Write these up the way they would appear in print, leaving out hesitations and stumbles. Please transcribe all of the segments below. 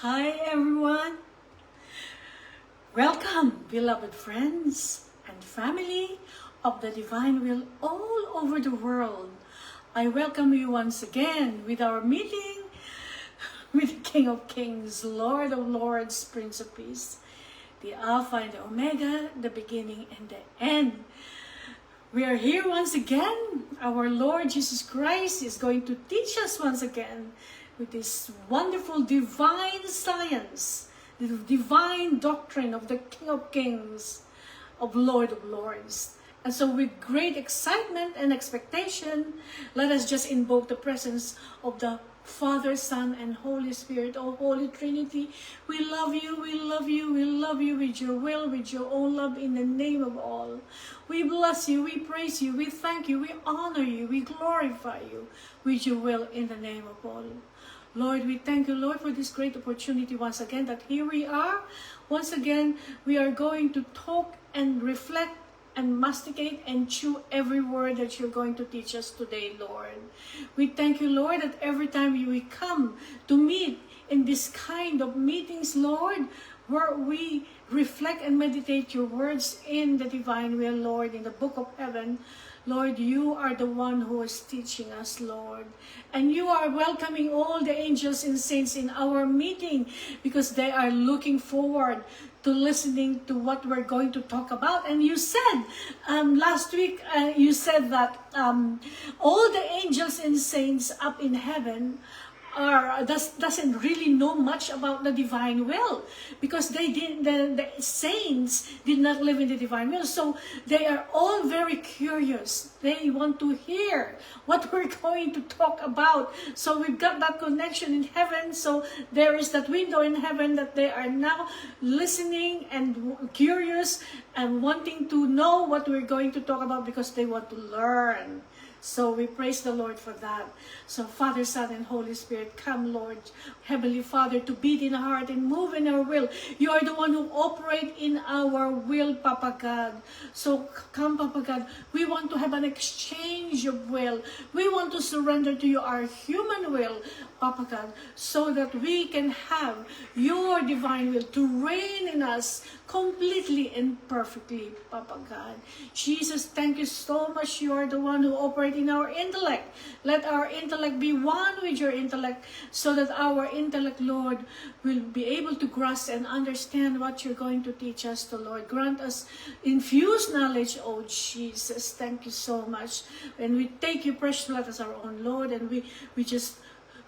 Hi everyone! Welcome, beloved friends and family of the Divine Will all over the world. I welcome you once again with our meeting with the King of Kings, Lord of Lords, Prince of Peace, the Alpha and the Omega, the beginning and the end. We are here once again. Our Lord Jesus Christ is going to teach us once again with this wonderful divine science, the divine doctrine of the King of Kings, of Lord of Lords. And so with great excitement and expectation, let us just invoke the presence of the Father, Son, and Holy Spirit, O Holy Trinity. We love you, we love you, we love you with your will, with your own love in the name of all. We bless you, we praise you, we thank you, we honor you, we glorify you with your will in the name of all. Lord, we thank you, Lord, for this great opportunity once again that here we are. Once again, we are going to talk and reflect and masticate and chew every word that you're going to teach us today, Lord. We thank you, Lord, that every time we come to meet in this kind of meetings, Lord, where we reflect and meditate your words in the divine will, Lord, in the book of heaven, Lord, you are the one who is teaching us, Lord. And you are welcoming all the angels and saints in our meeting because they are looking forward to listening to what we're going to talk about. And you said last week, you said that all the angels and saints up in heaven doesn't really know much about the divine will because the saints did not live in the divine will, so they are all very curious. They want to hear what we're going to talk about. So we've got that connection in heaven, so there is that window in heaven that they are now listening and curious and wanting to know what we're going to talk about because they want to learn. So we praise the Lord for that. So Father, Son, and Holy Spirit, come, Lord, Heavenly Father, to beat in our heart and move in our will. You are the one who operates in our will, Papa God. So come, Papa God, we want to have an exchange of will. We want to surrender to you our human will, Papa God, so that we can have your divine will to reign in us completely and perfectly, Papa God. Jesus, thank you so much. You are the one who operates in our intellect. Let our intellect be one with your intellect so that our intellect, Lord, will be able to grasp and understand what you're going to teach us, the Lord. Grant us infused knowledge, oh Jesus. Thank you so much. And we take your precious blood as our own, Lord, and we just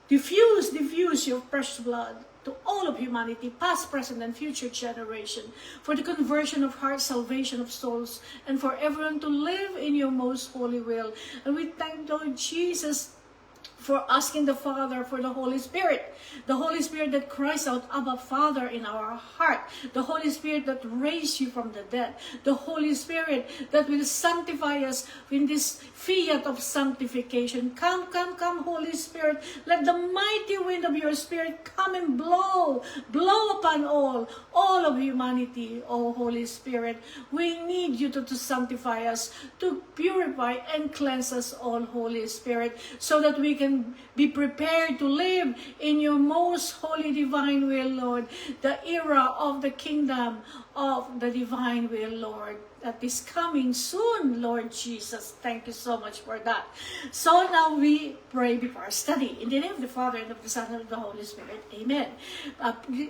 diffuse your precious blood to all of humanity, past, present, and future generation, for the conversion of hearts, salvation of souls, and for everyone to live in your most holy will. And we thank Lord Jesus for asking the Father for the Holy Spirit that cries out, Abba, Father, in our heart, the Holy Spirit that raised you from the dead, the Holy Spirit that will sanctify us in this fiat of sanctification. Come, come, come, Holy Spirit, let the mighty wind of your Spirit come and blow upon all of humanity, oh Holy Spirit. We need you to sanctify us, to purify and cleanse us all, Holy Spirit, so that we can be prepared to live in your most holy divine will, Lord, the era of the kingdom of the divine will, Lord, that is coming soon, Lord Jesus. Thank you so much for that. So now we pray before our study. In the name of the Father, and of the Son, and of the Holy Spirit. Amen.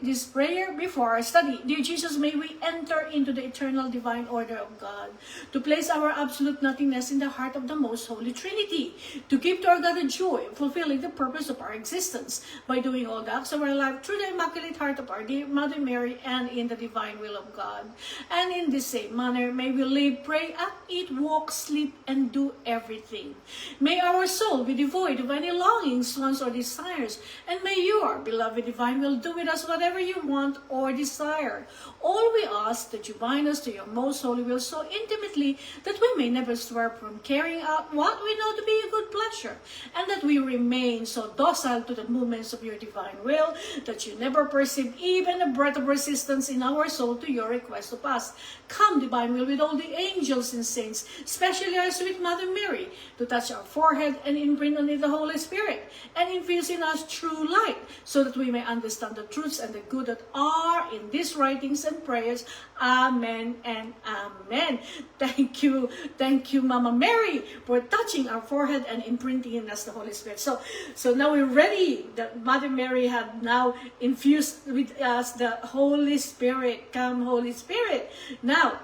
This prayer before our study. Dear Jesus, may we enter into the eternal divine order of God, to place our absolute nothingness in the heart of the most holy Trinity, to give to our God the joy of fulfilling the purpose of our existence by doing all the acts of our life through the Immaculate Heart of our dear Mother Mary and in the divine will of God. And in the same manner, may we live, pray, act, eat, walk, sleep, and do everything. May our soul be devoid of any longings, wants, or desires, and may your beloved divine will do with us whatever you want or desire. All we ask that you bind us to your most holy will so intimately that we may never swerve from carrying out what we know to be your good pleasure, and that we remain so docile to the movements of your divine will that you never perceive even a breath of resistance in our soul to your request of us. Come, divine will, we with all the angels and saints, especially our sweet Mother Mary, to touch our forehead and imprint on it the Holy Spirit, and infuse in us true light, so that we may understand the truths and the good that are in these writings and prayers. Amen and amen. Thank you, Mama Mary, for touching our forehead and imprinting in us the Holy Spirit. So now we're ready. That Mother Mary had now infused with us the Holy Spirit. Come, Holy Spirit. Now,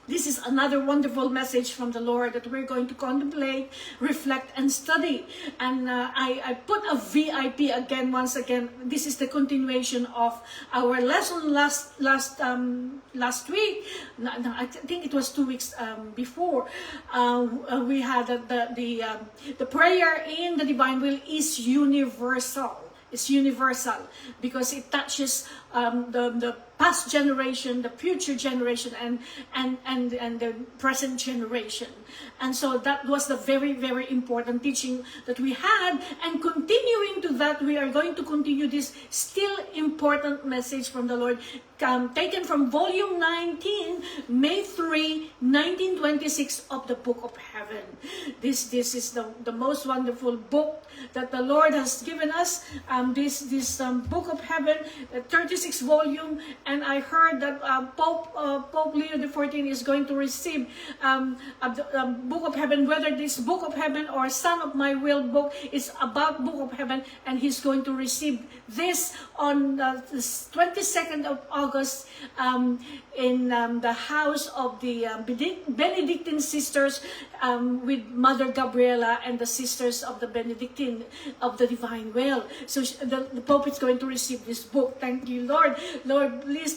this is another wonderful message from the Lord that we're going to contemplate, reflect, and study. And I put a VIP again, once again. This is the continuation of our lesson last week. I think it was 2 weeks before. We had the prayer in the divine will is universal. It's universal because it touches the past generation, the future generation, and the present generation. And so that was the very, very important teaching that we had. And continuing to that, we are going to continue this still important message from the Lord, taken from volume 19, May 3, 1926 of the Book of Heaven. This is the most wonderful book that the Lord has given us. This Book of Heaven, 36 volume, and I heard that Pope Leo XIV is going to receive the Book of Heaven, whether this Book of Heaven or Son of My Will book is about Book of Heaven, and he's going to receive this on the 22nd of August in the house of the Benedictine sisters with Mother Gabriela and the sisters of the Benedictine of the Divine Will. So the Pope is going to receive this book. Thank you, Lord. Lord, please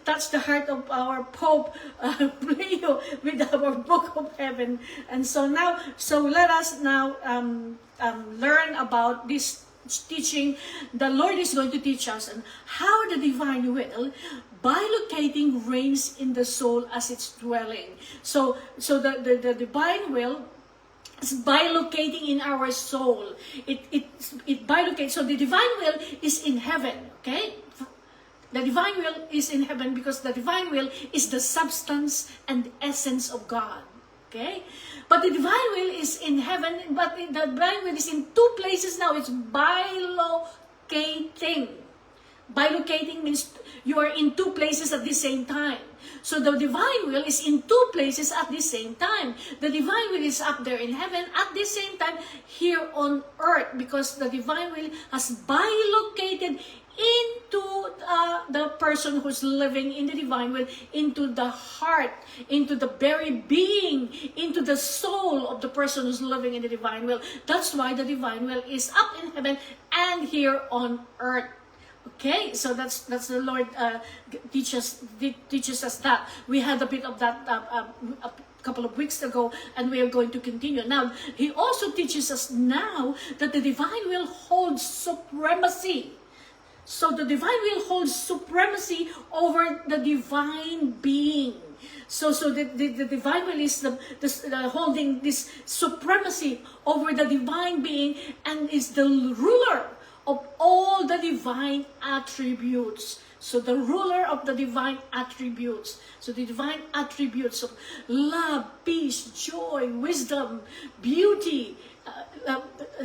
touch the heart of our Pope Leo with our Book of Heaven. And so let us now learn about this teaching. The Lord is going to teach us on how the divine will bilocating reigns in the soul as its dwelling. So the divine will is bilocating in our soul. It bilocates. So the divine will is in heaven. Okay. The divine will is in heaven because the divine will is the substance and essence of God. Okay? But the divine will is in heaven, but the divine will is in two places now. It's bilocating. Bilocating means you are in two places at the same time. So the divine will is in two places at the same time. The divine will is up there in heaven at the same time here on earth, because the divine will has bilocated into the person who's living in the divine will, into the heart, into the very being, into the soul of the person who's living in the divine will. That's why the divine will is up in heaven and here on earth. Okay, so that's the Lord teaches us that. We had a bit of that a couple of weeks ago, and we are going to continue. Now, he also teaches us now that the divine will holds supremacy. So the divine will holds supremacy over the divine being. So the divine will is the holding this supremacy over the divine being and is the ruler of all the divine attributes. So the ruler of the divine attributes. So the divine attributes of love, peace, joy, wisdom, beauty,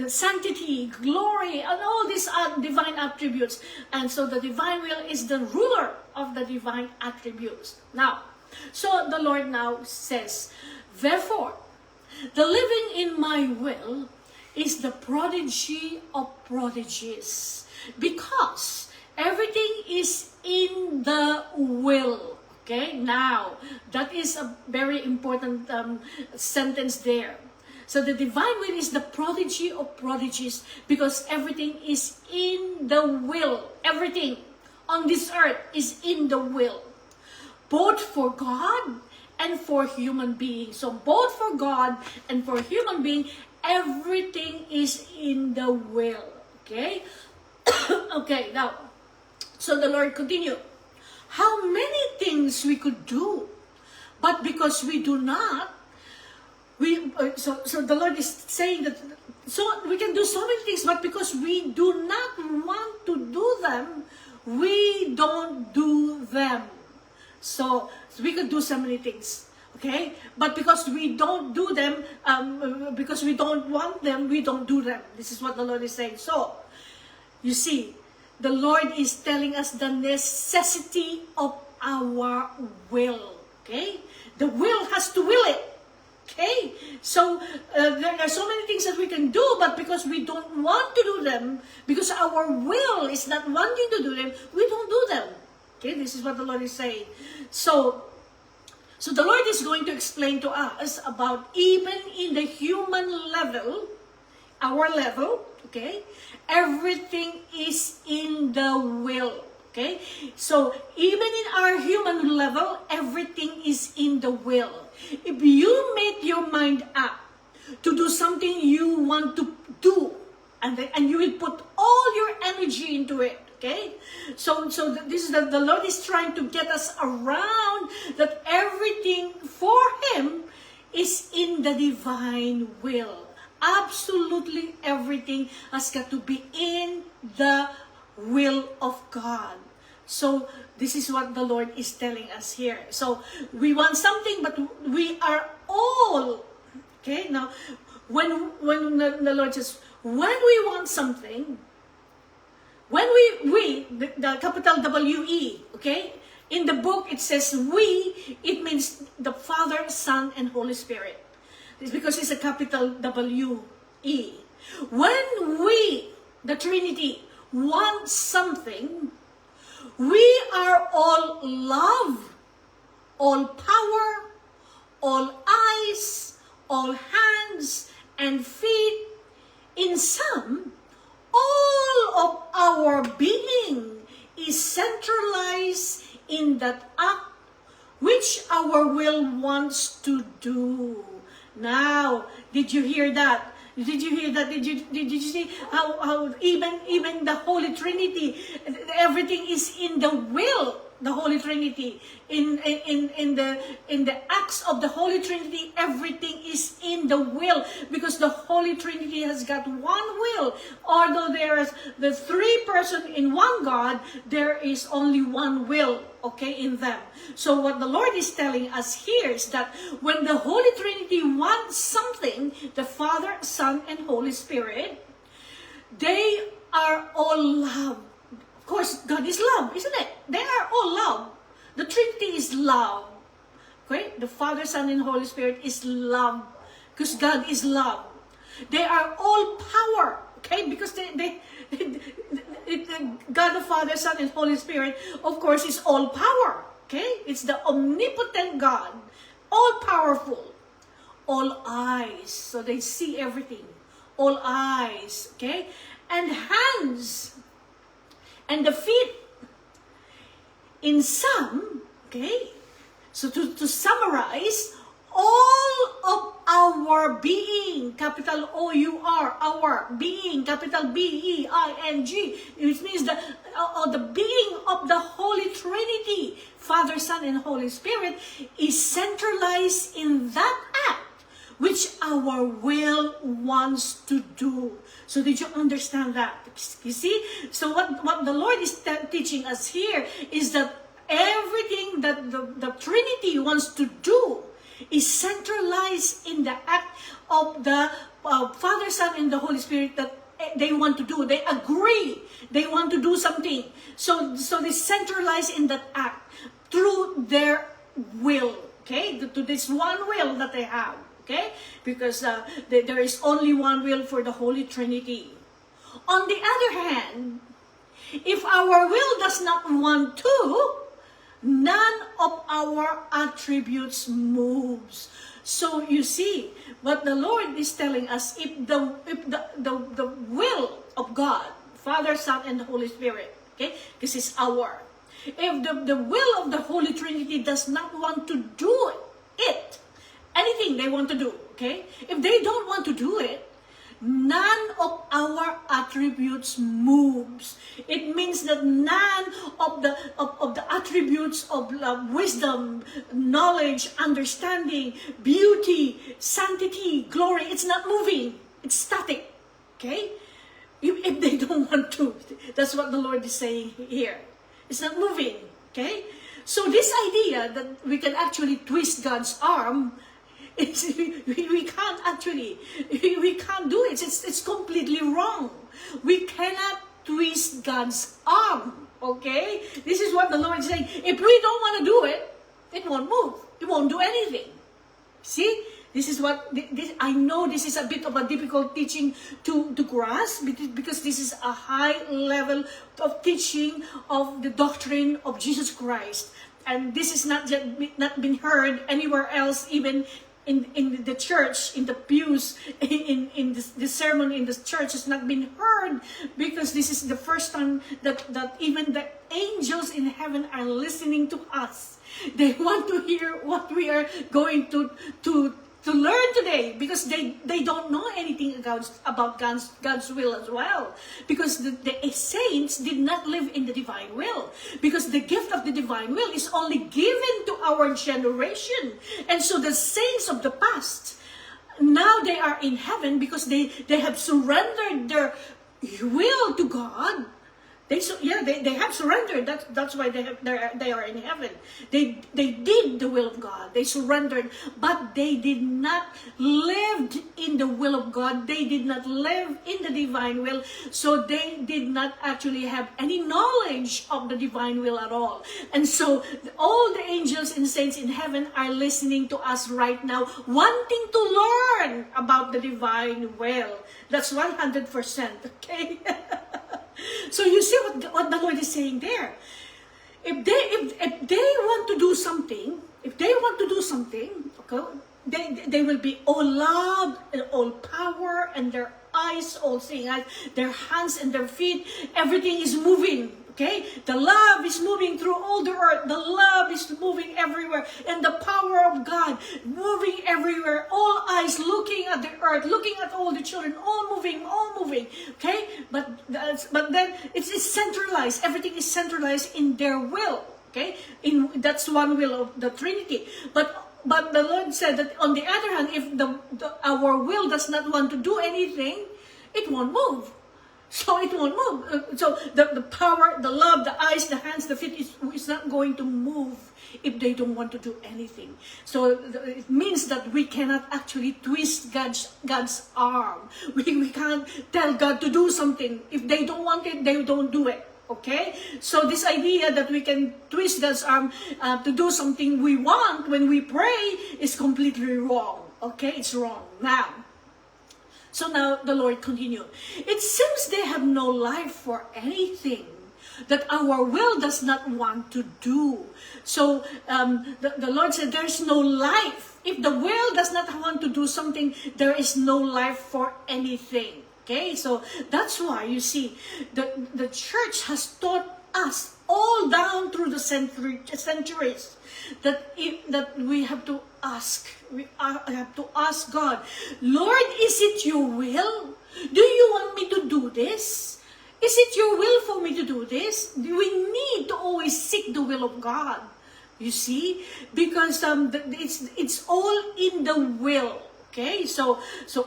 sanctity, glory, and all these divine attributes. And so the divine will is the ruler of the divine attributes. Now, so the Lord now says, therefore, the living in my will is the prodigy of prodigies, because everything is in the will. Okay, now that is a very important sentence there. So the divine will is the prodigy of prodigies because everything is in the will. Everything on this earth is in the will, both for God and for human beings. So both for God and for human being, everything is in the will. Okay? Okay, now, so the Lord continued. How many things we could do, but because we do not, so the Lord is saying that, so we can do so many things, but because we do not want to do them, we don't do them. So We could do so many things. Okay? But because we don't do them, because we don't want them, we don't do them. This is what the Lord is saying. So, you see, the Lord is telling us the necessity of our will. Okay? The will has to will it. Okay? So, there are so many things that we can do, but because we don't want to do them, because our will is not wanting to do them, we don't do them. Okay? This is what the Lord is saying. So the Lord is going to explain to us about even in the human level, our level, okay? Everything is in the will, okay? So even in our human level, everything is in the will. If you make your mind up to do something you want to do, and you will put all your energy into it, okay? So this is the Lord is trying to get us around that everything for Him is in the divine will. Absolutely everything has got to be in the will of God. So this is what the Lord is telling us here. So we want something, but we are all, okay? Now, when the Lord says, when we want something, when the capital W-E, okay? In the book, it says we, it means the Father, Son, and Holy Spirit. It's because it's a capital W-E. When we, the Trinity, want something, we are all love, all power, all eyes, all hands, and feet. In some, all of our being is centralized in that act which our will wants to do. Now, did you hear that? Did you hear that? Did you see how even the Holy Trinity, everything is in the will, the Holy Trinity. In the acts of the Holy Trinity, everything is in the will, because the Holy Trinity has got one will. Although there is the three persons in one God, there is only one will, okay, in them. So what the Lord is telling us here is that when the Holy Trinity wants something, the Father, Son, and Holy Spirit, they are all love. Of course, God is love, isn't it? They are all love. The Trinity is love. Okay? The Father, Son, and Holy Spirit is love. Because God is love. They are all power. Okay? Because God the Father, Son, and Holy Spirit, of course, is all power. Okay? It's the omnipotent God. All powerful. All eyes. So they see everything. All eyes. Okay? And hands. And the feet. In some, okay, so to summarize, all of our being, capital O-U-R, our being, capital B-E-I-N-G, which means the being of the Holy Trinity, Father, Son, and Holy Spirit, is centralized in that act which our will wants to do. So did you understand that? You see? So what the Lord is teaching us here is that everything that the Trinity wants to do is centralized in the act of the Father, Son, and the Holy Spirit that they want to do. They agree. They want to do something. So they centralize in that act through their will. Okay? To this one will that they have. Okay? Because there is only one will for the Holy Trinity. On the other hand, if our will does not want to, none of our attributes moves. So you see, what the Lord is telling us, if the will of God, Father, Son, and the Holy Spirit, okay, this is our. If the will of the Holy Trinity does not want to do it, anything they want to do, okay? If they don't want to do it, none of our attributes moves. It means that none of the attributes of wisdom, knowledge, understanding, beauty, sanctity, glory, it's not moving. It's static, okay? If they don't want to, that's what the Lord is saying here. It's not moving, okay? So this idea that we can actually twist God's arm, we can't actually, we can't do it. It's completely wrong. We cannot twist God's arm, okay? This is what the Lord is saying. If we don't want to do it, it won't move. It won't do anything. See? This is what, I know this is a bit of a difficult teaching to grasp, because this is a high level of teaching of the doctrine of Jesus Christ. And this is not been heard anywhere else, even in the church, in the pews, in the sermon in the church has not been heard, because this is the first time that even the angels in heaven are listening to us. They want to hear what we are going to learn today, because they don't know anything about God's will as well, because the saints did not live in the divine will, because the gift of the divine will is only given to our generation. And so the saints of the past, now they are in heaven because they have surrendered their will to God. They have surrendered. That's why they are in heaven. They did the will of God. They surrendered, but they did not live in the will of God. They did not live in the divine will. So they did not actually have any knowledge of the divine will at all. And so all the angels and saints in heaven are listening to us right now, wanting to learn about the divine will. That's 100%. Okay. So you see what the Lord is saying there. If they want to do something, okay, they will be all love and all power, and their eyes all seeing eyes, their hands and their feet, everything is moving. Okay, the love is moving through all the earth. The love is moving everywhere, and the power of God moving everywhere. All eyes looking at the earth, looking at all the children, all moving. Okay, but then it's centralized. Everything is centralized in their will. Okay, that's one will of the Trinity. But the Lord said that on the other hand, if our will does not want to do anything, it won't move. So it won't move. So the power, the love, the eyes, the hands, the feet is not going to move if they don't want to do anything. So it means that we cannot actually twist God's arm. We can't tell God to do something. If they don't want it, they don't do it. Okay? So this idea that we can twist God's arm to do something we want when we pray is completely wrong. Okay? It's wrong. So now the Lord continued. It seems they have no life for anything that our will does not want to do. So the Lord said there's no life. If the will does not want to do something, there is no life for anything. Okay, so that's why you see the church has taught us all down through the centuries that we have to ask. We have to ask God, Lord, is it your will? Do you want me to do this? Is it your will for me to do this? We need to always seek the will of God. You see, because it's all in the will. Okay, so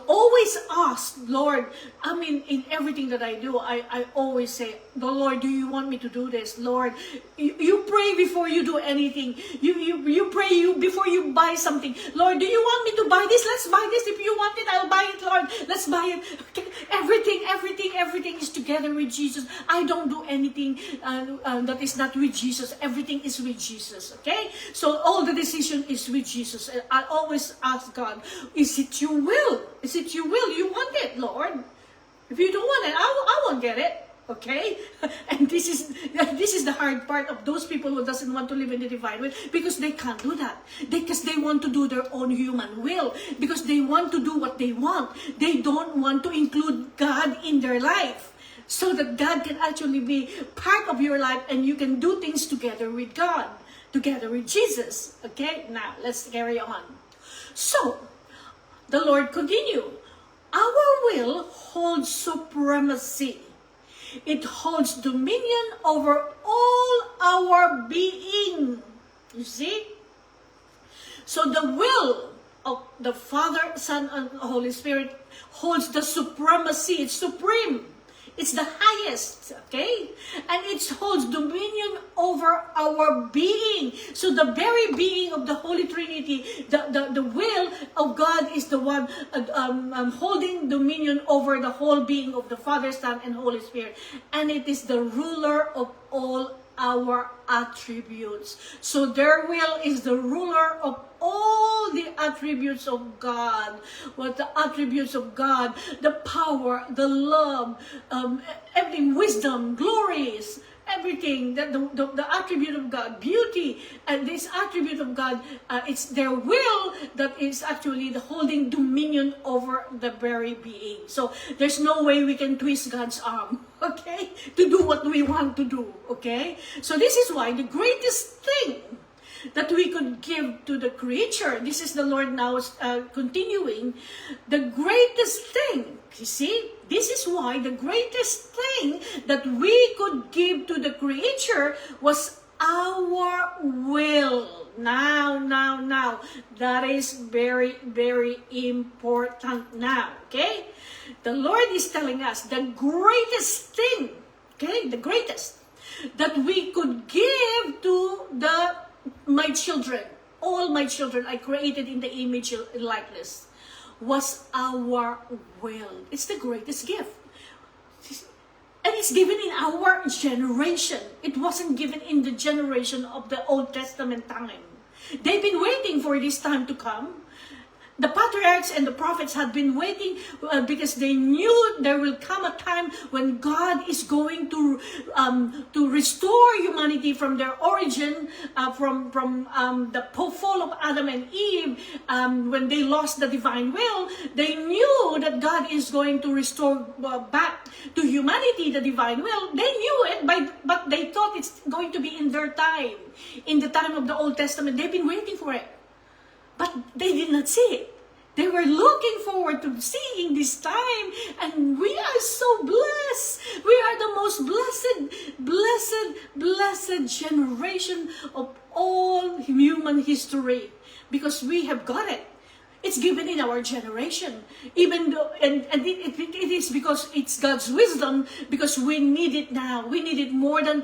always ask, Lord. I mean, in everything that I do, I always say, the Lord, do you want me to do this? Lord, you pray before you do anything. You pray before you buy something. Lord, do you want me to buy this? Let's buy this. If you want it, I'll buy it, Lord. Let's buy it. Okay. Everything is together with Jesus. I don't do anything that is not with Jesus. Everything is with Jesus. Okay, so all the decision is with Jesus. I always ask God, is it your will? Is it your will? You want it, Lord. If you don't want it, I won't get it. Okay? And this is the hard part of those people who doesn't want to live in the divine will, because they can't do that. Because they want to do their own human will. Because they want to do what they want. They don't want to include God in their life, so that God can actually be part of your life and you can do things together with God, together with Jesus. Okay? Now, let's carry on. So, the Lord continued. Our will holds supremacy. It holds dominion over all our being. You see? So the will of the Father, Son, and Holy Spirit holds the supremacy. It's supreme. It's the highest, okay? And it holds dominion over our being. So the very being of the Holy Trinity, the will of God is the one holding dominion over the whole being of the Father, Son, and Holy Spirit. And it is the ruler of all our attributes. So their will is the ruler of all the attributes of God. What the attributes of God, the power, the love, everything, wisdom, glories, everything, that the attribute of God, beauty, and this attribute of God, it's their will that is actually the holding dominion over the very being. So there's no way we can twist God's arm, okay, to do what we want to do, okay? So this is why the greatest thing that we could give to the creature, this is the Lord now continuing, the greatest thing, you see, this is why the greatest thing that we could give to the creature was our will. Now, that is very, very important now, okay? The Lord is telling us the greatest thing, okay, the greatest, that we could give to my children, all my children I created in the image and likeness, was our will. It's the greatest gift. And it's given in our generation. It wasn't given in the generation of the Old Testament time. They've been waiting for this time to come. The patriarchs and the prophets had been waiting because they knew there will come a time when God is going to restore humanity from their origin, from the fall of Adam and Eve, when they lost the divine will. They knew that God is going to restore back to humanity the divine will. They knew it, but they thought it's going to be in their time, in the time of the Old Testament. They've been waiting for it. But they did not see it. They were looking forward to seeing this time, and we are so blessed. We are the most blessed generation of all human history, because we have got it. It's given in our generation, even though, and it is because it's God's wisdom, because we need it now. We need it more than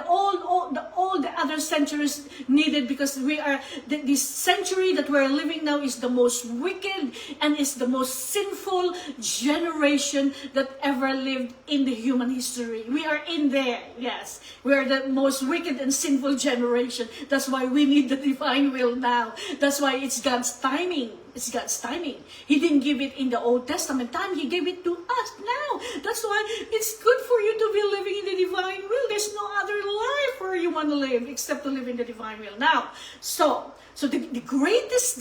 all the other centuries needed, because we are this century that we're living now is the most wicked and is the most sinful generation that ever lived in the human history. We are in there, yes. We are the most wicked and sinful generation. That's why we need the divine will now. That's why it's God's timing. It's God's timing. He didn't give it in the Old Testament time. He gave it to us now. That's why it's good for you to be living in the divine will. There's no other life where you want to live except to live in the divine will. Now, so the greatest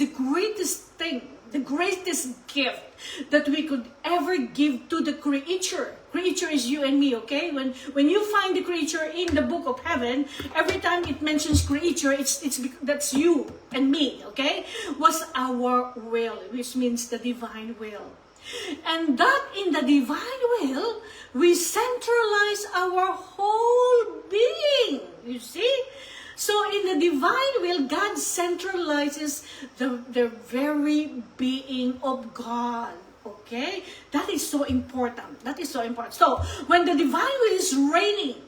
thing, the greatest gift that we could ever give to the creature. Creature is you and me, okay? When you find the creature in the book of heaven, every time it mentions creature, that's you and me, okay? Was our will, which means the divine will. And that in the divine will, we centralize our whole being, you see? So in the divine will, God centralizes the very being of God. Okay? That is so important. That is so important. So when the divine will is reigning,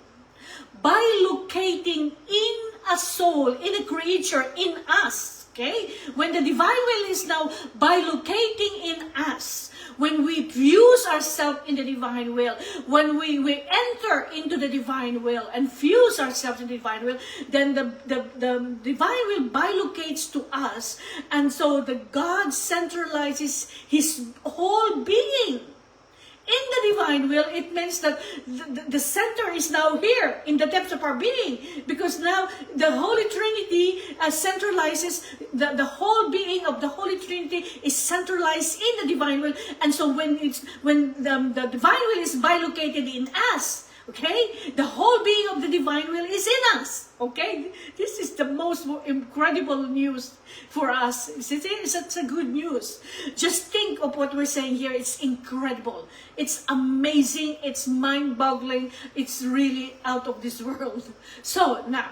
by locating in a soul, in a creature, in us, okay? When the divine will is now by locating in us, when we fuse ourselves in the divine will, when we enter into the divine will and fuse ourselves in the divine will, then the divine will bilocates to us, and so the God centralizes his whole being in the divine will. It means that the center is now here in the depths of our being, because now the Holy Trinity centralizes the whole being of the Holy Trinity is centralized in the divine will. And so when the divine will is bilocated in us, okay, the whole being of the divine will is in us. Okay, this is the most incredible news for us. It's such a good news. Just think of what we're saying here. It's incredible. It's amazing. It's mind-boggling. It's really out of this world. So now,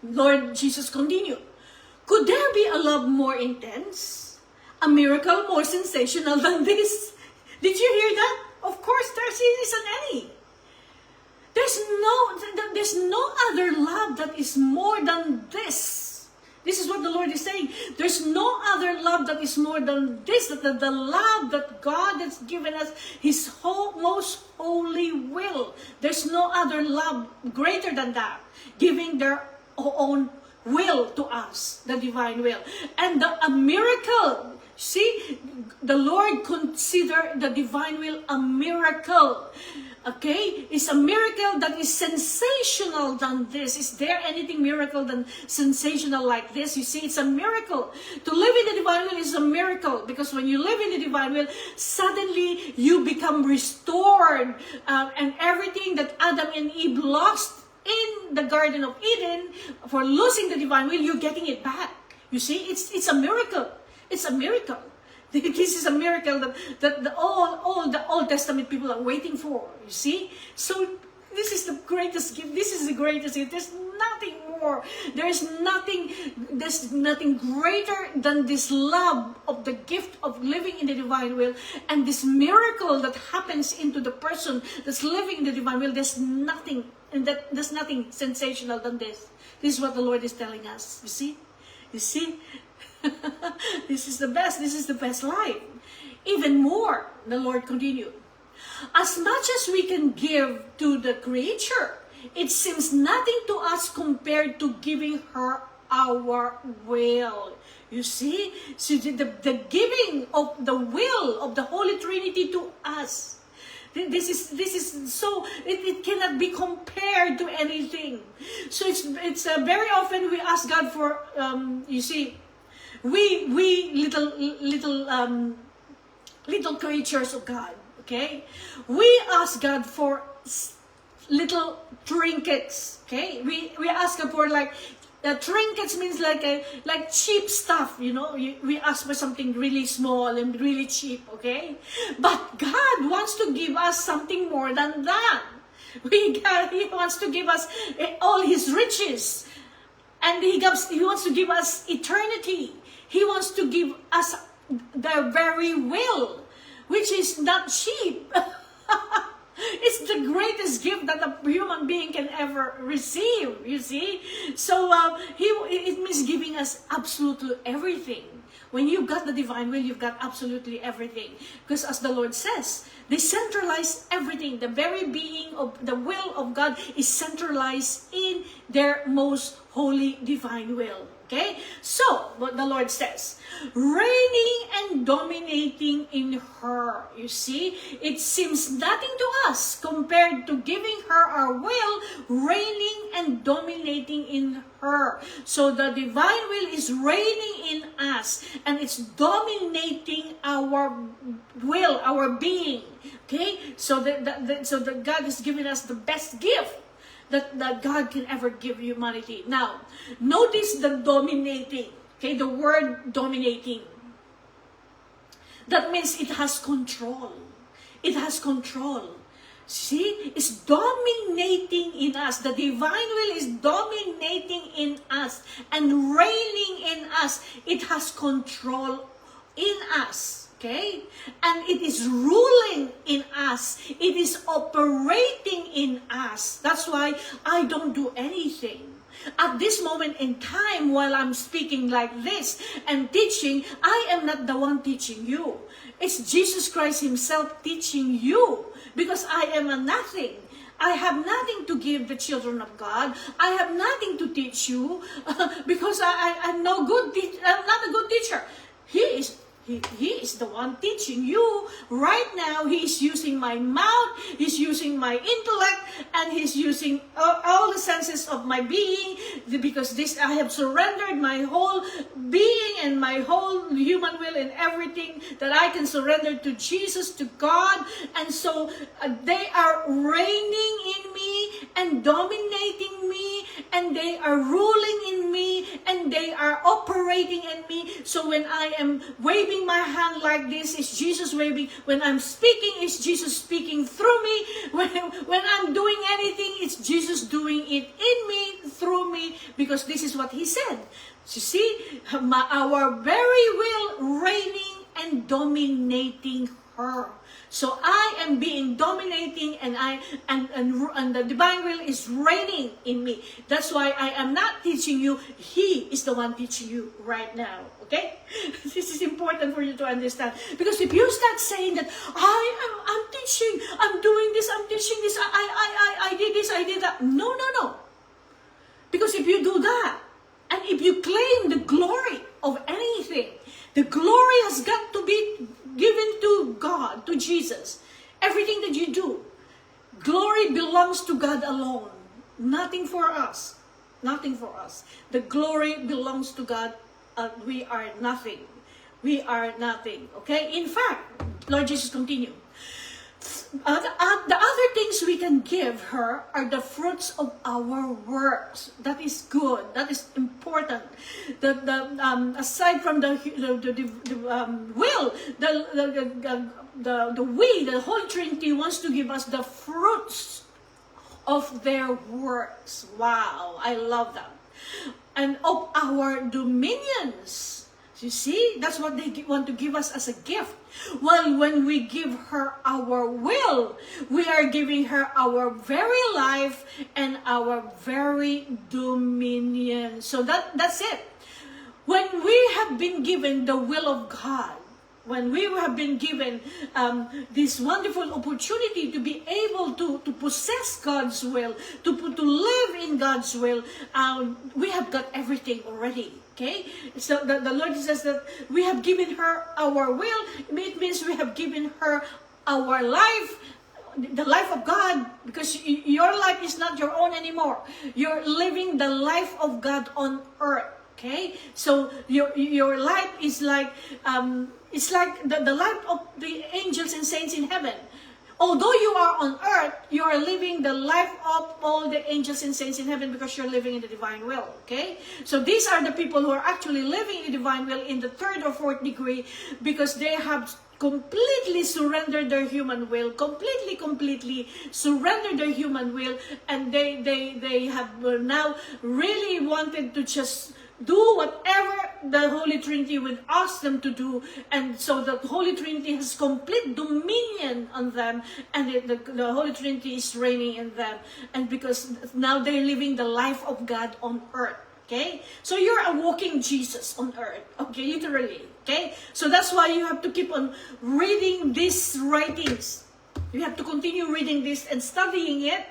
Lord Jesus continued. Could there be a love more intense? A miracle more sensational than this? Did you hear that? Of course, there isn't any. There's no other love that is more than this. This is what the Lord is saying. There's no other love that is more than this. That the love that God has given us, His most holy will. There's no other love greater than that. Giving their own will to us, the divine will. And a miracle. See, the Lord consider the divine will a miracle. Okay? It's a miracle that is sensational than this. Is there anything miracle than sensational like this? You see, it's a miracle. To live in the divine will is a miracle, because when you live in the divine will, suddenly you become restored, and everything that Adam and Eve lost in the Garden of Eden for losing the divine will, you're getting it back. You see, it's a miracle. It's a miracle. This is a miracle that all the Old Testament people are waiting for. You see? So this is the greatest gift. This is the greatest gift. There's nothing more. There's nothing greater than this love of the gift of living in the divine will, and this miracle that happens into the person that's living in the divine will. There's nothing sensational than this. This is what the Lord is telling us. You see? You see? This is the best. This is the best life. Even more, the Lord continued. As much as we can give to the creature, it seems nothing to us compared to giving her our will. You see? So the giving of the will of the Holy Trinity to us. This is so it cannot be compared to anything. So it's very often we ask God for you see, we little creatures of God, okay? We ask God for little trinkets, okay? We ask God for like trinkets means like cheap stuff, you know. We ask for something really small and really cheap, okay? But God wants to give us something more than that. He wants to give us all His riches, and He wants to give us eternity. He wants to give us the very will, which is not cheap. It's the greatest gift that a human being can ever receive, you see. So it means giving us absolutely everything. When you've got the divine will, you've got absolutely everything. Because as the Lord says, they centralize everything. The very being of the will of God is centralized in their most holy divine will. Okay? So, what the Lord says, reigning and dominating in her. You see, it seems nothing to us compared to giving her our will, reigning and dominating in her. So the divine will is reigning in us, and it's dominating our will, our being. Okay? So that God has given us the best gift that God can ever give humanity. Now, notice the dominating. Okay, the word dominating. That means it has control. It has control. See, it's dominating in us. The divine will is dominating in us and reigning in us. It has control in us. Okay? And it is ruling in us. It is operating in us. That's why I don't do anything. At this moment in time, while I'm speaking like this and teaching, I am not the one teaching you. It's Jesus Christ Himself teaching you, because I am a nothing. I have nothing to give the children of God. I have nothing to teach you because I'm no good. I'm not a good teacher. He is the one teaching you. Right now, He is using my mouth, He's using my intellect, and He's using all the senses of my being, because I have surrendered my whole being and my whole human will and everything that I can surrender to Jesus, to God. And so they are reigning in me and dominating me, and they are ruling in me, and they are operating in me. So when I am waving my hand like this, is Jesus waving. When I'm speaking, is Jesus speaking through me. When I'm doing anything, it's Jesus doing it in me, through me, because this is what He said. You see, our very will reigning and dominating her. So I am being dominating, and the divine will is reigning in me. That's why I am not teaching you. He is the one teaching you right now. Okay? This is important for you to understand. Because if you start saying that, I'm teaching, I'm doing this, I'm teaching this, I did this, I did that. No. Because if you do that, and if you claim the glory of anything, the glory has got to be given to God, to Jesus. Everything that you do, glory belongs to God alone. Nothing for us. Nothing for us. The glory belongs to God. We are nothing. We are nothing. Okay? In fact, Lord Jesus continue. The other things we can give her are the fruits of our works. That is good. That is important. Aside from the will, the Holy Trinity wants to give us the fruits of their works. Wow, I love that. And of our dominions. You see, that's what they want to give us as a gift. Well, when we give her our will, we are giving her our very life and our very dominion. So that's it. When we have been given the will of God, when we have been given this wonderful opportunity to be able to possess God's will, to live in God's will, we have got everything already. Okay? So the Lord says that we have given her our will. It means we have given her our life, the life of God, because your life is not your own anymore. You're living the life of God on earth. Okay? So your life is like it's like the life of the angels and saints in heaven. Although you are on earth, you are living the life of all the angels and saints in heaven because you're living in the divine will. Okay? So these are the people who are actually living in the divine will in the third or fourth degree, because they have completely surrendered their human will, completely surrendered their human will, and they have now really wanted to just do whatever the Holy Trinity would ask them to do, and so the Holy Trinity has complete dominion on them, and the Holy Trinity is reigning in them, and because now they're living the life of God on earth. Okay, so you're a walking Jesus on earth. Okay, literally. Okay, so that's why you have to keep on reading these writings. You have to continue reading this and studying it.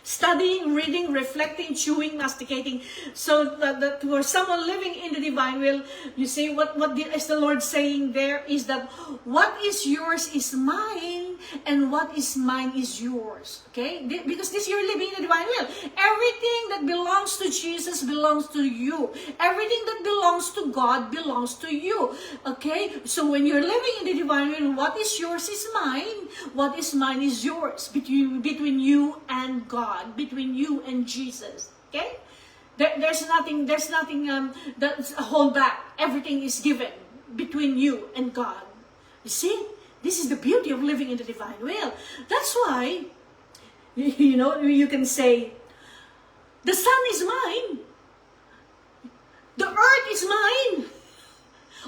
Studying, reading, reflecting, chewing, masticating. So that for someone living in the divine will, you see what is the Lord saying there is that what is yours is mine, and what is mine is yours. Okay? Because this you're living in the divine will. Everything that belongs to Jesus belongs to you. Everything that belongs to God belongs to you. Okay? So when you're living in the divine will, what is yours is mine. What is mine is yours. Between you and God, between you and Jesus. Okay? There's nothing that's hold back. Everything is given between you and God. You see? This is the beauty of living in the divine will. That's why, you can say, the sun is mine. The earth is mine.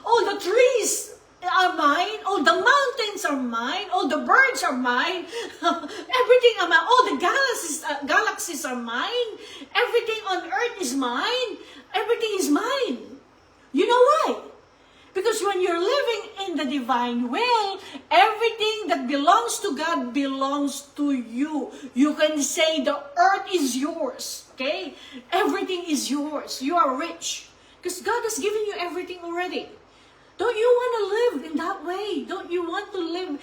All the trees are mine. All the mountains are mine. All the birds are mine. Everything are mine. All the galaxies are mine. Everything on earth is mine. Everything is mine. You know why? Because when you're living in the divine will, everything that belongs to God belongs to you. You can say the earth is yours. Okay? Everything is yours. You are rich. Because God has given you everything already. Don't you want to live in that way? Don't you want to live,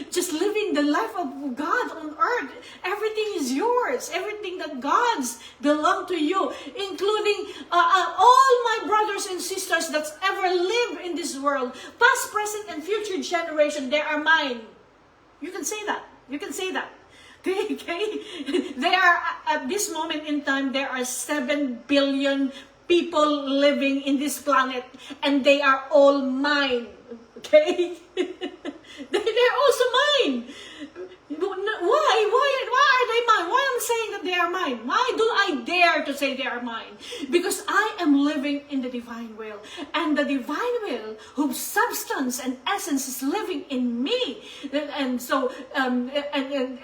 just living the life of God on earth? Everything is yours. Everything that God's belong to you, including all my brothers and sisters that's ever lived in this world, past, present, and future generation, they are mine. You can say that. You can say that. Okay? They are, at this moment in time, there are 7 billion people living in this planet, and they are all mine. Okay? They're also mine. Why are they mine? Why I'm saying that they are are mine. Why do I dare to say they are mine? Because I am living in the divine will. And the divine will, whose substance and essence is living in me. And so, and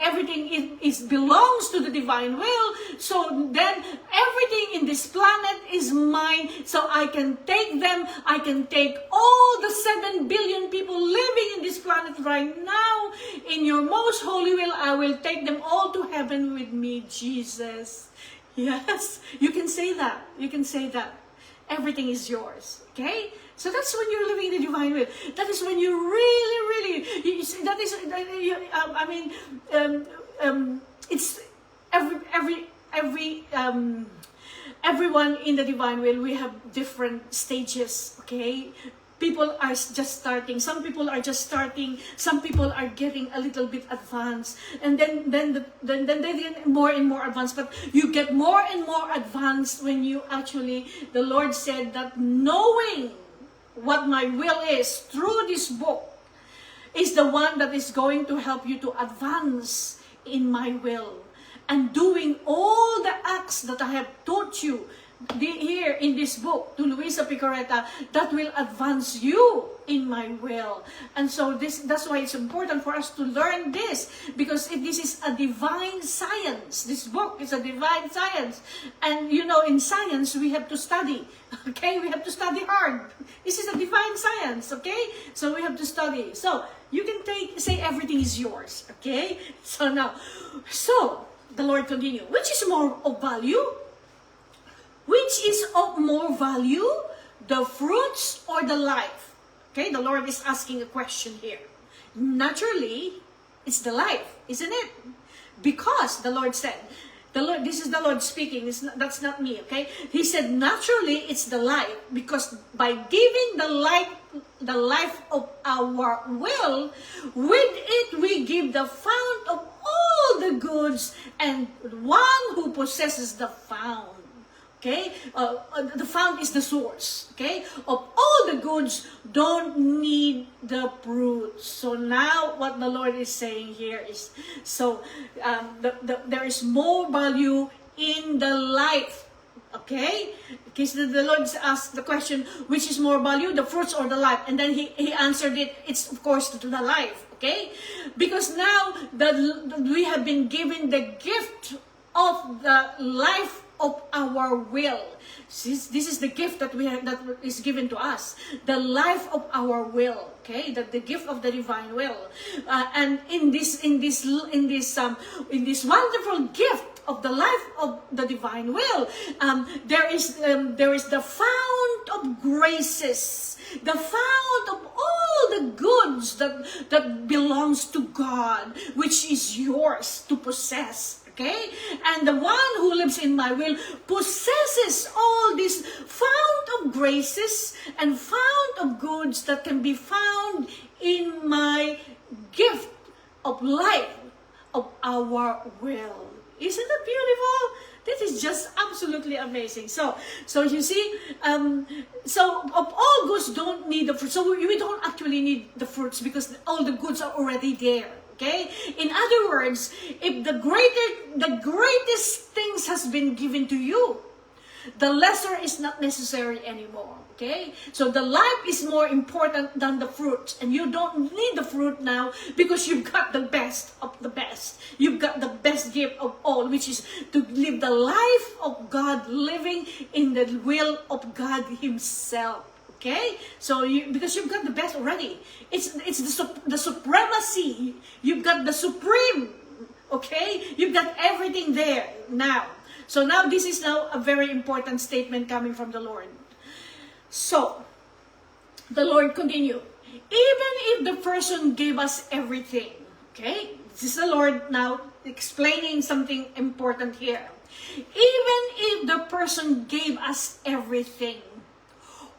everything belongs to the divine will. So then, everything in this planet is mine. So I can take them. I can take all the 7 billion people living in this planet right now. In your most holy will, I will take them all to heaven with me, Jesus. Yes, you can say that. You can say that. Everything is yours. Okay? So that's when you're living in the divine will. That is when you really, it's everyone in the divine will, we have different stages, okay? People are just starting. Some people are just starting. Some people are getting a little bit advanced, and then they get more and more advanced. But you get more and more advanced when you actually, the Lord said that knowing what my will is through this book is the one that is going to help you to advance in my will, and doing all the acts that I have taught you here in this book to Luisa Picareta, that will advance you in my will. And so that's why it's important for us to learn this, because this is a divine science. This book is a divine science. And you know, in science we have to study. Okay, we have to study hard. This is a divine science, okay? So we have to study. So you can say everything is yours, okay? So now, the Lord continued, which is more of value? Which is of more value, the fruits or the life? Okay, the Lord is asking a question here. Naturally, it's the life, isn't it? Because the Lord said, this is the Lord speaking, that's not me, okay? He said, naturally, it's the life, because by giving the life of our will, with it we give the fount of all the goods, and one who possesses the fount. Okay, the fount is the source, okay, of all the goods, don't need the fruit. So now what the Lord is saying here is, there is more value in the life, okay? Because the Lord asked the question, which is more value, the fruits or the life? And then he answered it, it's of course to the life, okay? Because now that we have been given the gift of the life of our will. This is the gift that that is given to us, the life of our will. Okay, the gift of the divine will, and in this wonderful gift of the life of the divine will, there is the fount of graces, the fount of all the goods that belongs to God, which is yours to possess. Okay? And the one who lives in my will possesses all these fount of graces and fount of goods that can be found in my gift of life of our will. Isn't that beautiful? This is just absolutely amazing. So you see, so of all goods don't need the fruit. So we don't actually need the fruits because all the goods are already there. Okay? In other words, if the greatest things has been given to you, the lesser is not necessary anymore. Okay? So the life is more important than the fruit. And you don't need the fruit now because you've got the best of the best. You've got the best gift of all, which is to live the life of God, living in the will of God Himself. Okay, so because you've got the best already, it's the supremacy. You've got the supreme. Okay, you've got everything there now. So now this is now a very important statement coming from the Lord. So the Lord continued. Even if the person gave us everything, okay, this is the Lord now explaining something important here. Even if the person gave us everything,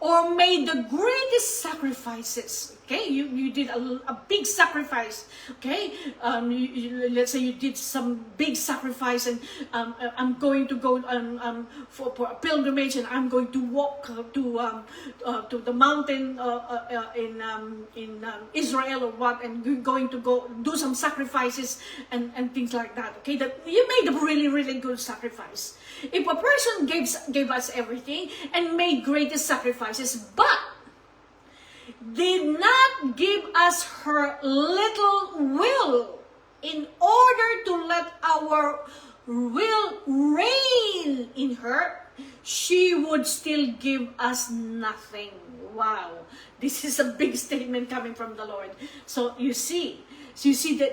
or made the greatest sacrifices, Okay, you did a big sacrifice. Okay, let's say you did some big sacrifice, and I'm going to go for a pilgrimage, and I'm going to walk to the mountain in Israel or what, and you're going to go do some sacrifices and things like that. Okay, that you made a really, really good sacrifice. If a person gave us everything and made greatest sacrifices, but did not give us her little will in order to let our will reign in her, she would still give us nothing. Wow, this is a big statement coming from the Lord. So you see the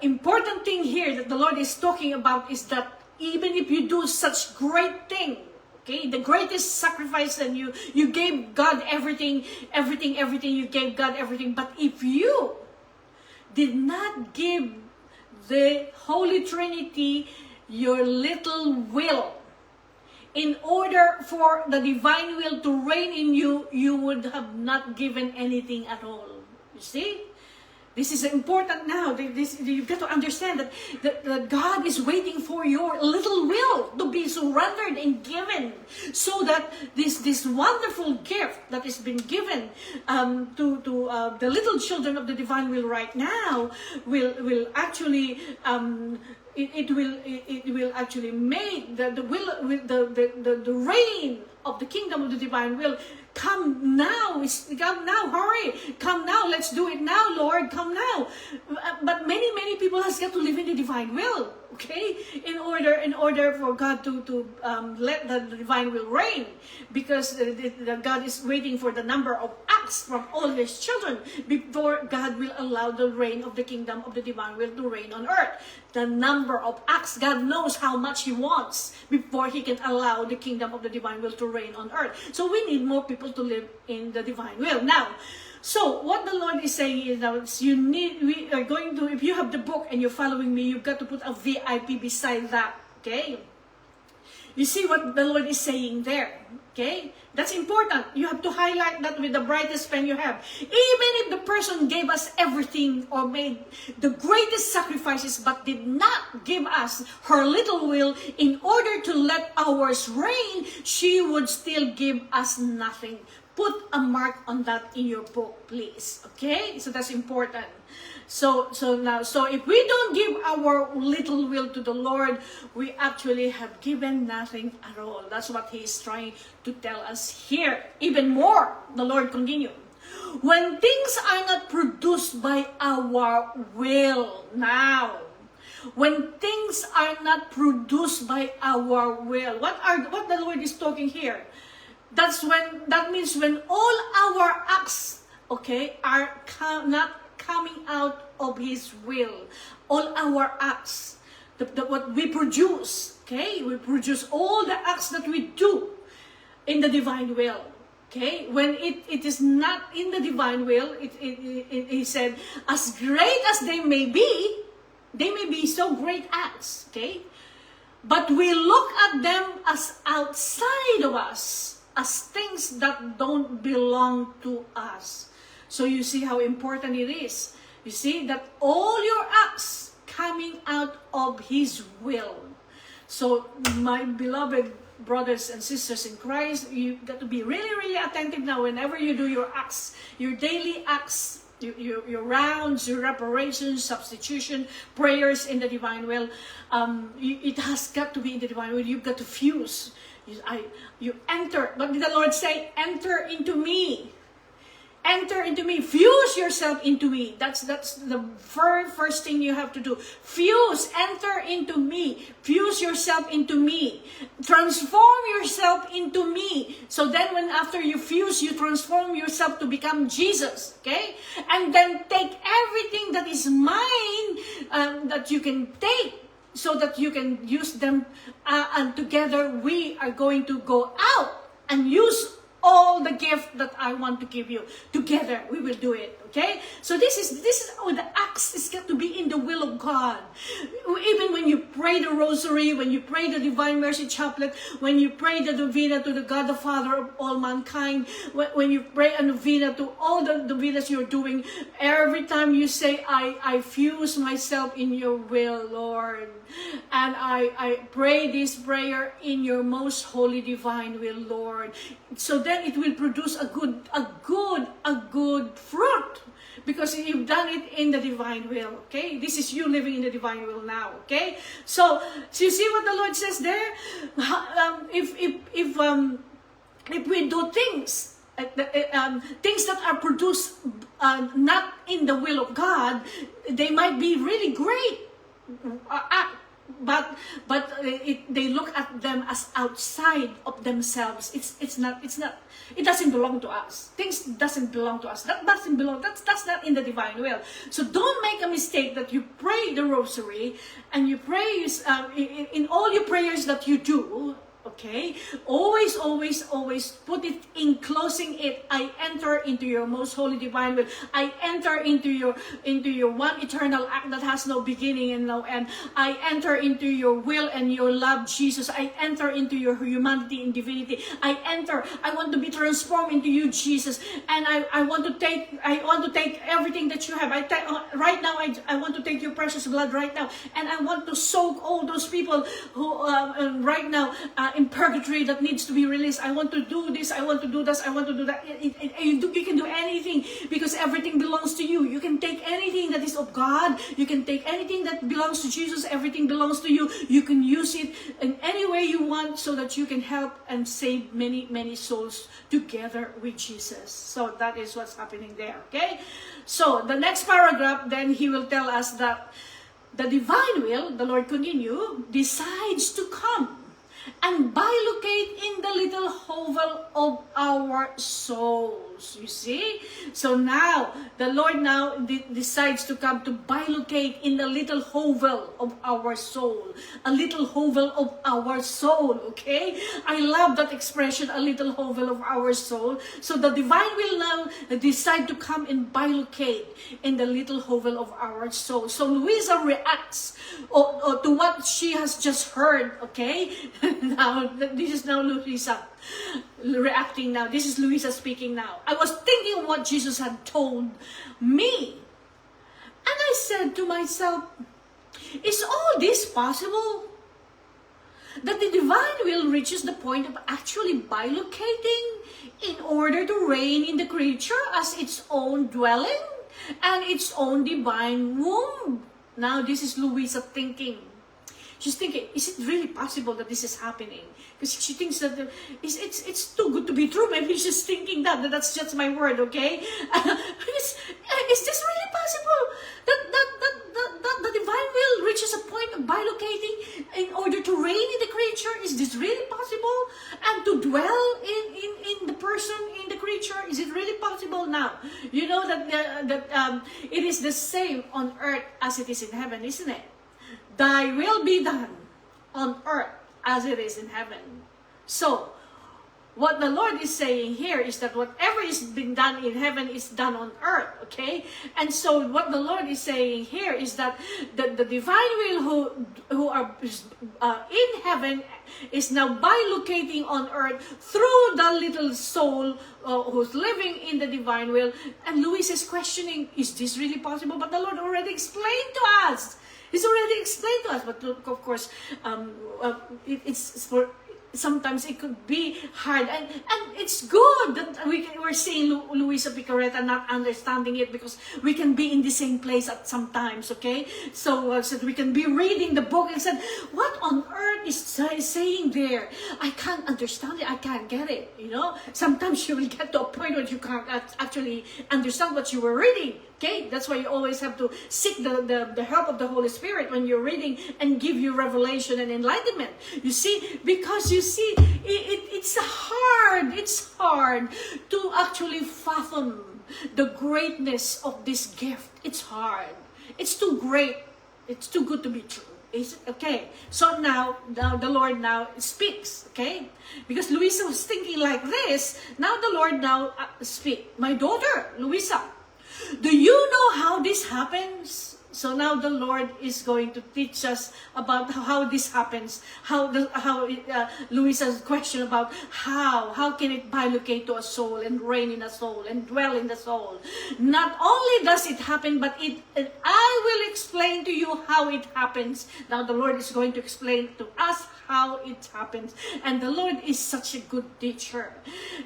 important thing here that the Lord is talking about is that even if you do such great thing, okay, the greatest sacrifice, and you gave God everything, you gave God everything, but if you did not give the Holy Trinity your little will, in order for the divine will to reign in you, you would have not given anything at all. You see? This is important now. You've got to understand that God is waiting for your little will to be surrendered and given, so that this wonderful gift that has been given to the little children of the divine will right now will actually it will actually make the reign of the kingdom of the divine will come now. Come now, hurry, come now, let's do it now, Lord, come now. But many people has got to live in the divine will, okay, in order for God to let the divine will reign, because God is waiting for the number of acts from all his children before God will allow the reign of the kingdom of the divine will to reign on earth. The number of acts, God knows how much he wants before he can allow the kingdom of the divine will to reign on earth. So we need more people to live in the divine will. Now, so what the Lord is saying is now, we are going to, if you have the book and you're following me, you've got to put a VIP beside that, okay? You see what the Lord is saying there, okay? That's important. You have to highlight that with the brightest pen you have. Even if the person gave us everything or made the greatest sacrifices but did not give us her little will in order to let ours reign, she would still give us nothing. Put a mark on that in your book, please. Okay? So that's important. So if we don't give our little will to the Lord, we actually have given nothing at all. That's what he is trying to tell us here. Even more, the Lord continued. When things are not produced by our will now, when things are not produced by our will, what the Lord is talking here? That means when all our acts, okay, are not coming out of his will. All our acts, what we produce, okay, we produce all the acts that we do in the divine will. Okay, when it is not in the divine will, he said, as great as they may be so great acts, okay, but we look at them as outside of us, as things that don't belong to us. So you see how important it is. You see that all your acts coming out of his will. So my beloved brothers and sisters in Christ, you got to be really, really attentive now whenever you do your acts, your daily acts, your rounds, your reparations, substitution, prayers in the divine will. It has got to be in the divine will. You've got to fuse. You enter. What did the Lord say? Enter into me. Enter into me. Fuse yourself into me. That's the very first thing you have to do. Fuse. Enter into me. Fuse yourself into me. Transform yourself into me. So then when after you fuse, you transform yourself to become Jesus. Okay? And then take everything that is mine that you can take, so that you can use them, and together we are going to go out and use all the gift that I want to give you. Together we will do it. Okay? So this is how the acts is got to be in the will of God. Even when you pray, pray the rosary, when you pray the Divine Mercy Chaplet, when you pray the novena to the God the Father of all mankind, when you pray a novena to all the novenas you're doing, every time you say, I fuse myself in your will, Lord. And I pray this prayer in your most holy divine will, Lord. So then it will produce a good fruit. Because you've done it in the divine will, okay? This is you living in the divine will now, okay? So you see what the Lord says there? If we do things, things that are produced not in the will of God, they might be really great, but they look at them as outside of themselves. It's not. It doesn't belong to us. Things doesn't belong to us. That doesn't belong. That's not in the divine will. So don't make a mistake that you pray the rosary and you pray in all your prayers that you do. Okay, always put it in closing it. I enter into your most holy divine will. I enter into your one eternal act that has no beginning and no end. I enter into your will and your love, Jesus. I enter into your humanity and divinity. I want to be transformed into you, Jesus. And I want to take everything that you have. Right now, I want to take your precious blood right now, and I want to soak all those people who right now in purgatory that needs to be released. I want to do this, I want to do this, I want to do that. You can do anything because everything belongs to you. You can take anything that is of God. You can take anything that belongs to Jesus. Everything belongs to you. You can use it in any way you want so that you can help and save many souls together with Jesus. So that is what's happening there, okay? So the next paragraph, then he will tell us that the divine will, the Lord continue, decides to come and bilocate in the little hovel of our souls. You see? So now, the Lord now decides to come to bilocate in the little hovel of our soul. A little hovel of our soul, okay? I love that expression, a little hovel of our soul. So the divine will now decide to come and bilocate in the little hovel of our soul. So Luisa reacts to what she has just heard, okay? Now, this is now Luisa reacting now. This is Luisa speaking now. I was thinking of what Jesus had told me. And I said to myself, is all this possible? That the divine will reaches the point of actually bilocating in order to reign in the creature as its own dwelling and its own divine womb. Now, this is Luisa thinking. She's thinking, is it really possible that this is happening? Because she thinks that it's too good to be true. Maybe she's thinking that's just my word, okay? Is this really possible? That the divine will reaches a point of bilocating in order to reign in the creature? Is this really possible? And to dwell in the person, in the creature? Is it really possible now? You know that it is the same on earth as it is in heaven, isn't it? Thy will be done on earth as it is in heaven. So, what the Lord is saying here is that whatever is being done in heaven is done on earth, okay? And so what the Lord is saying here is that the divine will who are in heaven is now bilocating on earth through the little soul who's living in the divine will. And Louis is questioning, is this really possible? But the Lord already explained to us. He's already explained to us, but of course, it's for sometimes it could be hard, and it's good that we're seeing Luisa Picareta not understanding it, because we can be in the same place at sometimes, okay? So we can be reading the book and said, what on earth is saying there? I can't understand it. I can't get it. You know, sometimes you will get to a point where you can't actually understand what you were reading. Okay, that's why you always have to seek the help of the Holy Spirit when you're reading and give you revelation and enlightenment. You see, because you see, it's hard to actually fathom the greatness of this gift. It's hard. It's too great. It's too good to be true. Is it? Okay, so now the Lord now speaks, okay? Because Luisa was thinking like this, now the Lord now speak. My daughter, Luisa, do you know how this happens? So now the Lord is going to teach us about how this happens. Luisa's question about how can it bilocate to a soul and reign in a soul and dwell in the soul. Not only does it happen, but I will explain to you how it happens. Now the Lord is going to explain to us how it happens. And the Lord is such a good teacher.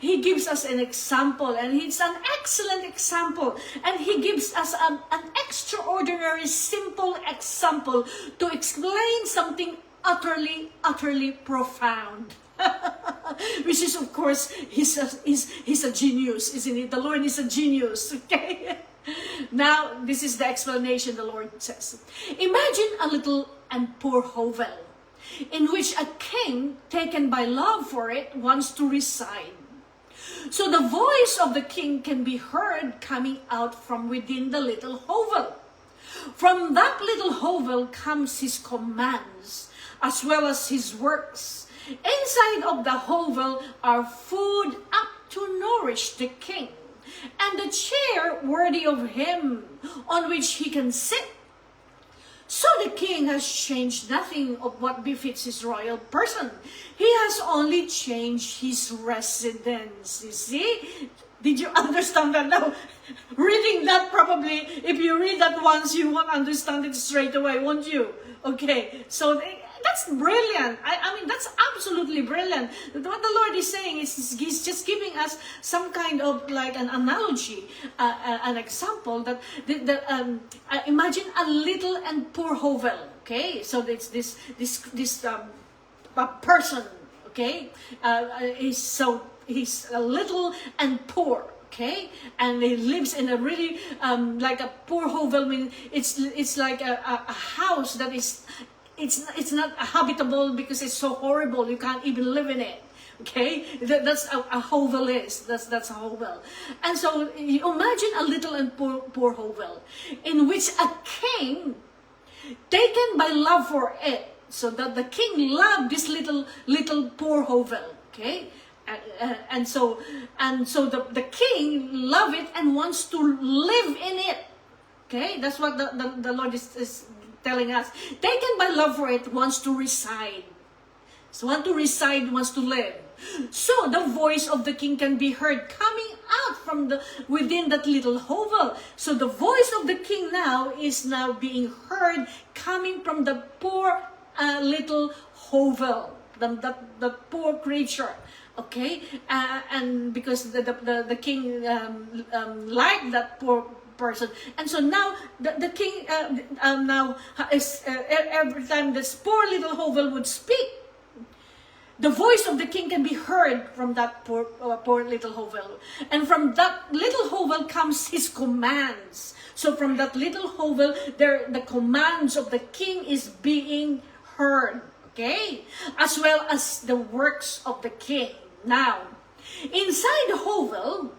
He gives us an example, and it's an excellent example. And He gives us an extraordinary, simple example to explain something utterly, utterly profound. Which is, of course, he's a genius, isn't it? The Lord is a genius, okay? Now, this is the explanation the Lord says. Imagine a little and poor hovel, in which a king, taken by love for it, wants to reside. So the voice of the king can be heard coming out from within the little hovel. From that little hovel comes his commands, as well as his works. Inside of the hovel are food up to nourish the king, and a chair worthy of him, on which he can sit. So the king has changed nothing of what befits his royal person. He has only changed his residence. You see? Did you understand that now? Reading that, probably, if you read that once, you won't understand it straight away, won't you? Okay, so that's brilliant. I mean, that's absolutely brilliant. What the Lord is saying is He's just giving us some kind of like an analogy, an example that imagine a little and poor hovel. Okay, so it's this a person. Okay, he's a little and poor. Okay, and he lives in a really like a poor hovel. I mean, it's like a house that is. It's not habitable because it's so horrible you can't even live in it. Okay, that's a hovel is. That's a hovel. And so you imagine a little and poor hovel, in which a king, taken by love for it, so that the king loved this little poor hovel. Okay. And so the king love it and wants to live in it. Okay, that's what the Lord is telling us. Taken by love for it, wants to reside. So wants to live. So the voice of the king can be heard coming out from within that little hovel. So the voice of the king now is being heard coming from the poor little hovel, the poor creature. Okay, and because the king liked that poor person, and so now the king now is every time this poor little hovel would speak, the voice of the king can be heard from that poor little hovel, and from that little hovel comes his commands. So from that little hovel, the commands of the king is being heard. Okay, as well as the works of the king. Now, inside the hovel,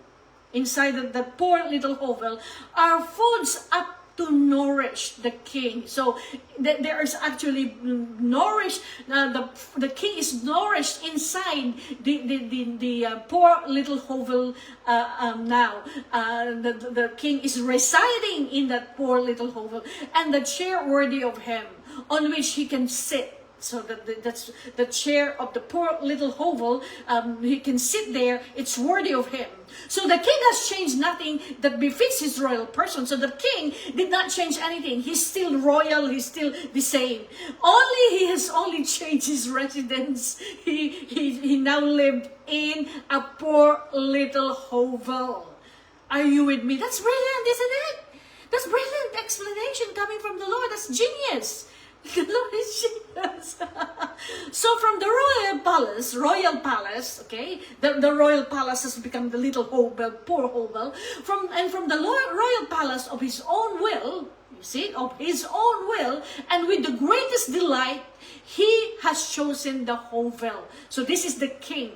inside the poor little hovel, are foods up to nourish the king. So there is actually nourished. The king is nourished inside the poor little hovel. Now, the king is residing in that poor little hovel, and the chair worthy of him, on which he can sit. So that's the chair of the poor little hovel. He can sit there. It's worthy of him. So the king has changed nothing that befits his royal person. So the king did not change anything. He's still royal. He's still the same. He has only changed his residence. He now lived in a poor little hovel. Are you with me? That's brilliant, isn't it? That's brilliant explanation coming from the Lord. That's genius. The Lord is genius. So from the royal palace, okay, the royal palace has become the little hovel, poor hovel. From the royal palace of his own will, you see, of his own will, and with the greatest delight, he has chosen the hovel. So this is the king.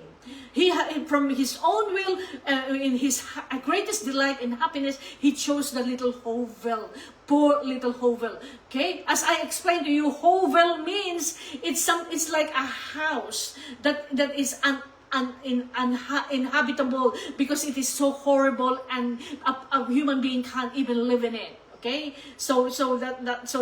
From his own will, in his greatest delight and happiness, he chose the little hovel, poor little hovel. Okay, as I explained to you, hovel means it's like a house that is uninhabitable because it is so horrible and a human being can't even live in it. Okay, so so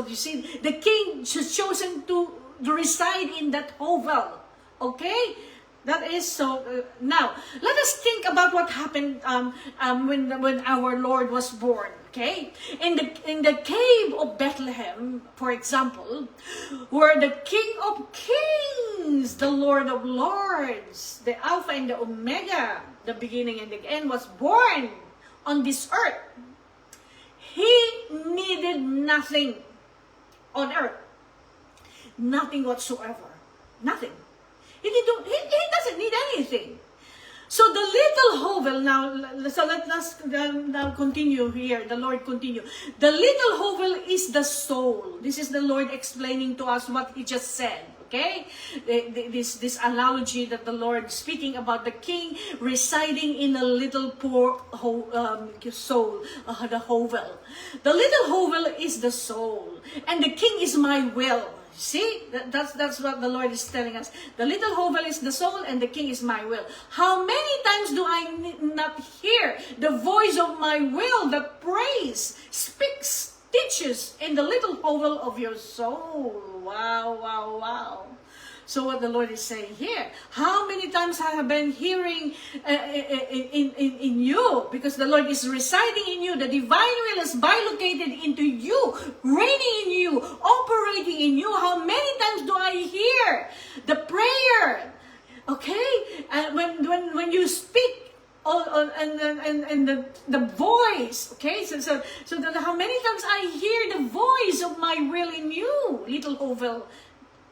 you see, the king has chosen to reside in that hovel. Okay, that is so. Now let us think about what happened when our Lord was born. Okay, in the cave of Bethlehem, for example, where the King of Kings, the Lord of Lords, the Alpha and the Omega, the beginning and the end, was born on this earth. He needed nothing on earth. Nothing whatsoever. Nothing. He doesn't need anything. So the little hovel, now, so let us now continue here. The Lord continue. The little hovel is the soul. This is the Lord explaining to us what He just said. Okay, this analogy that the Lord speaking about the king residing in a little poor soul, the hovel. The little hovel is the soul, and the king is my will. See, that's what the Lord is telling us. The little hovel is the soul, and the king is my will. How many times do I not hear the voice of my will that prays, speaks, teaches in the little hovel of your soul? Wow, wow, wow. So what the Lord is saying here, how many times I have been hearing in you, because the Lord is residing in you, the divine will is bilocated into you, reigning in you, operating in you. How many times do I hear the prayer? Okay, when you speak, and the voice, okay, so that how many times I hear the voice of my will in you, little hovel.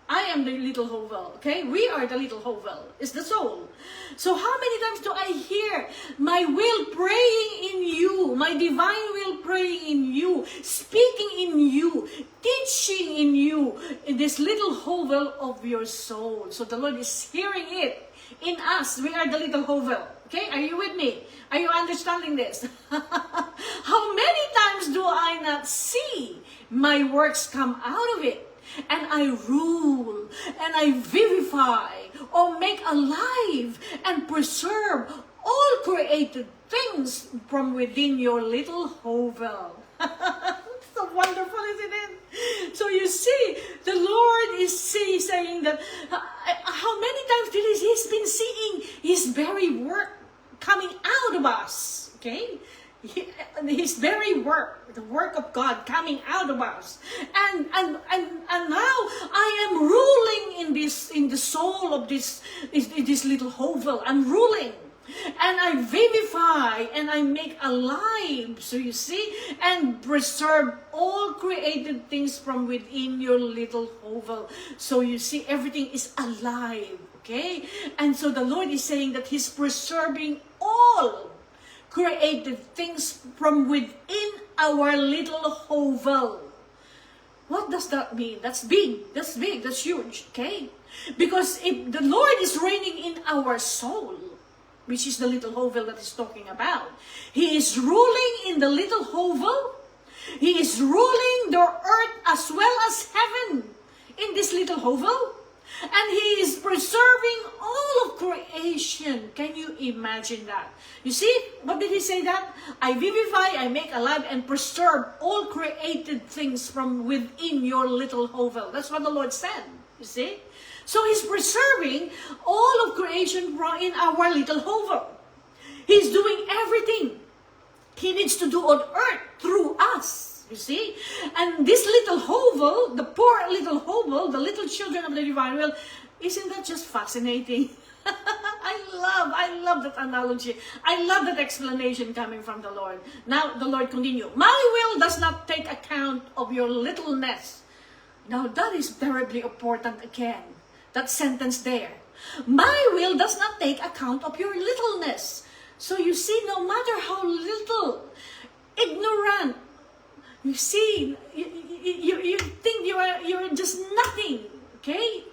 I am the little hovel, okay? We are the little hovel. It's the soul. So how many times do I hear my will praying in you, my divine will praying in you, speaking in you, teaching in you, in this little hovel of your soul? So the Lord is hearing it in us. We are the little hovel. Okay, are you with me? Are you understanding this? How many times do I not see my works come out of it? And I rule, and I vivify, or make alive, and preserve all created things from within your little hovel. So wonderful, isn't it? So you see, the Lord is saying that how many times He's been seeing His very work coming out of us, okay? His very work, the work of God coming out of us, and now I am ruling in the soul of this little hovel. I'm ruling, and I vivify, and I make alive. So you see, and preserve all created things from within your little hovel. So you see, everything is alive. Okay, and so the Lord is saying that He's preserving all created things from within our little hovel. What does that mean? That's big. That's big. That's huge. Okay? Because if the Lord is reigning in our soul, which is the little hovel that He's talking about, He is ruling in the little hovel. He is ruling the earth as well as heaven in this little hovel. And He is preserving all of creation. Can you imagine that? You see, what did He say that? I vivify, I make alive, and preserve all created things from within your little hovel. That's what the Lord said. You see? So He's preserving all of creation in our little hovel. He's doing everything He needs to do on earth through us. You see? And this little hovel, the poor little hovel, the little children of the divine will, isn't that just fascinating? I love that analogy. I love that explanation coming from the Lord. Now the Lord continue. My will does not take account of your littleness. Now that is terribly important again. That sentence there. My will does not take account of your littleness. So you see, no matter how little, ignorant, you see, you think you're just nothing, okay?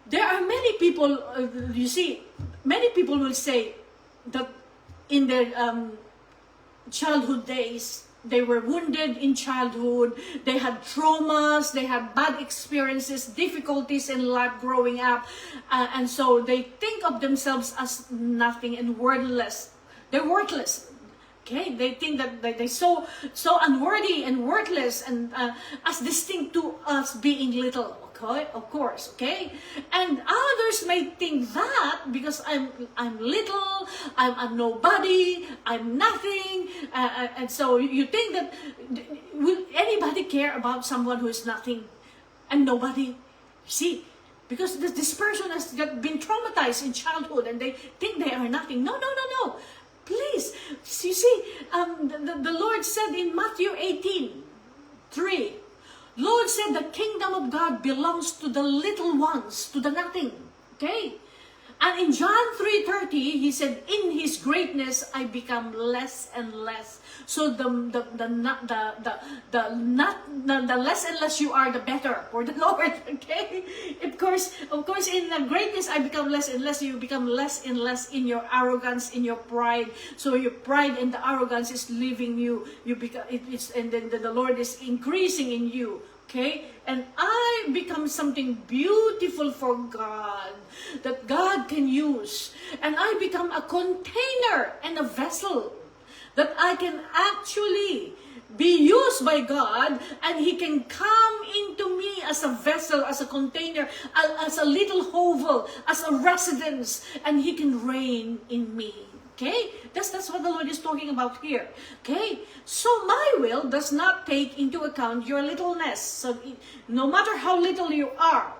There are many people, you see, many people will say that in their childhood days, they were wounded in childhood, they had traumas, they had bad experiences, difficulties in life growing up, and so they think of themselves as nothing and worthless. They're worthless. Okay, they think that they're so unworthy and worthless, and as distinct to us being little. Okay, of course. Okay, and others may think that because I'm little, I'm nobody, I'm nothing, and so you think that will anybody care about someone who is nothing and nobody? See, because this person has been traumatized in childhood and they think they are nothing. No, no, no, no. Please, you see, the Lord said in Matthew 18:3, Lord said the kingdom of God belongs to the little ones, to the nothing. Okay? And in John 3:30, he said, in his greatness, I become less and less. So the less and less you are, the better for the Lord. Okay? Of course, in the greatness, I become less and less. You become less and less in your arrogance, in your pride. So your pride and the arrogance is leaving you. And then the Lord is increasing in you. Okay? And I become something beautiful for God, that God can use. And I become a container and a vessel that I can actually be used by God, and He can come into me as a vessel, as a container, as a little hovel, as a residence, and He can reign in me. Okay? That's what the Lord is talking about here. Okay? So my will does not take into account your littleness. So no matter how little you are,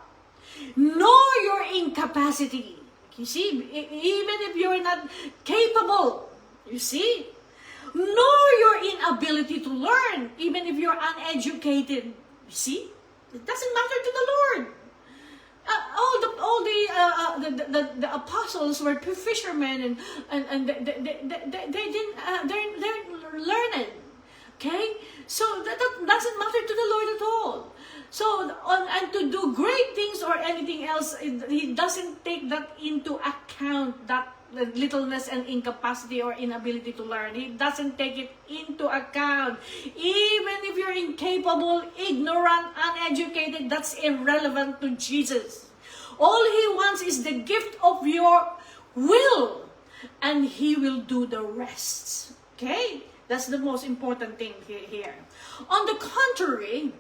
nor your incapacity. You see, even if you're not capable, you see, nor your inability to learn, even if you're uneducated. You see, it doesn't matter to the Lord. The apostles were fishermen, and they didn't they're learned. Okay, so that doesn't matter to the Lord at all. So and to do great things or anything else, He doesn't take that into account, that littleness and incapacity or inability to learn. He doesn't take it into account. Even if you're incapable, ignorant, uneducated, that's irrelevant to Jesus. All He wants is the gift of your will, and He will do the rest. Okay? That's the most important thing here. On the contrary,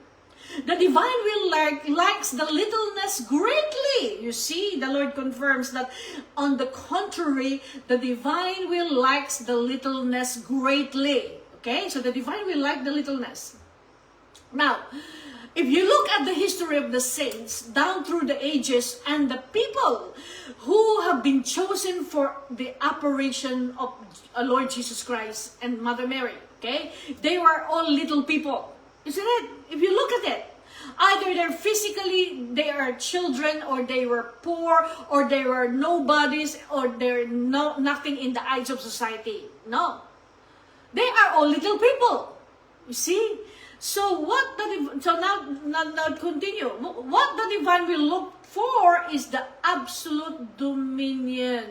the divine will likes the littleness greatly. You see, the Lord confirms that on the contrary, the divine will likes the littleness greatly. Okay, so the divine will like the littleness. Now, if you look at the history of the saints down through the ages and the people who have been chosen for the apparition of Lord Jesus Christ and Mother Mary, okay, they were all little people. Isn't it? If you look at it, either they are children, or they were poor, or they were nobodies, or they're nothing in the eyes of society. No. They are all little people. You see? So now continue. What the divine will look for is the absolute dominion.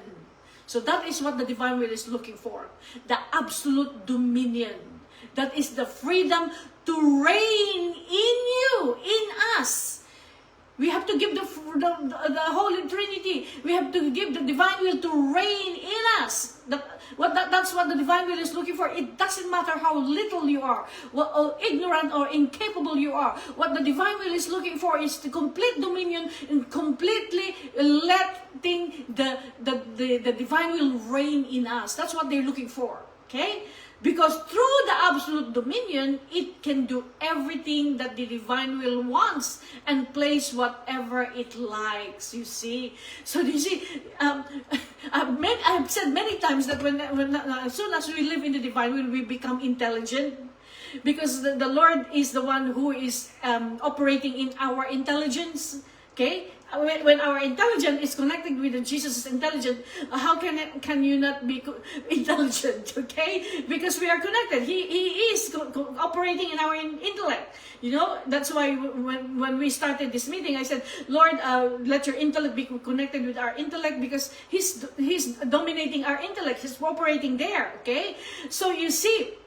So that is what the divine will is looking for. The absolute dominion. That is the freedom to reign in you, in us. We have to give the Holy Trinity. We have to give the divine will to reign in us. That's what the divine will is looking for. It doesn't matter how little you are, or ignorant or incapable you are. What the divine will is looking for is the complete dominion and completely letting the divine will reign in us. That's what they're looking for. Okay? Because through the absolute dominion, it can do everything that the divine will wants and place whatever it likes, you see. So you see, I've said many times that when as soon as we live in the divine will, we become intelligent. Because the Lord is the one who is operating in our intelligence, okay? When our intelligence is connected with Jesus' intelligence, how can you not be intelligent? Okay, because we are connected. He is operating in our intellect. You know, that's why when we started this meeting, I said, Lord, let your intellect be connected with our intellect, because He's dominating our intellect. He's operating there. Okay, so you see.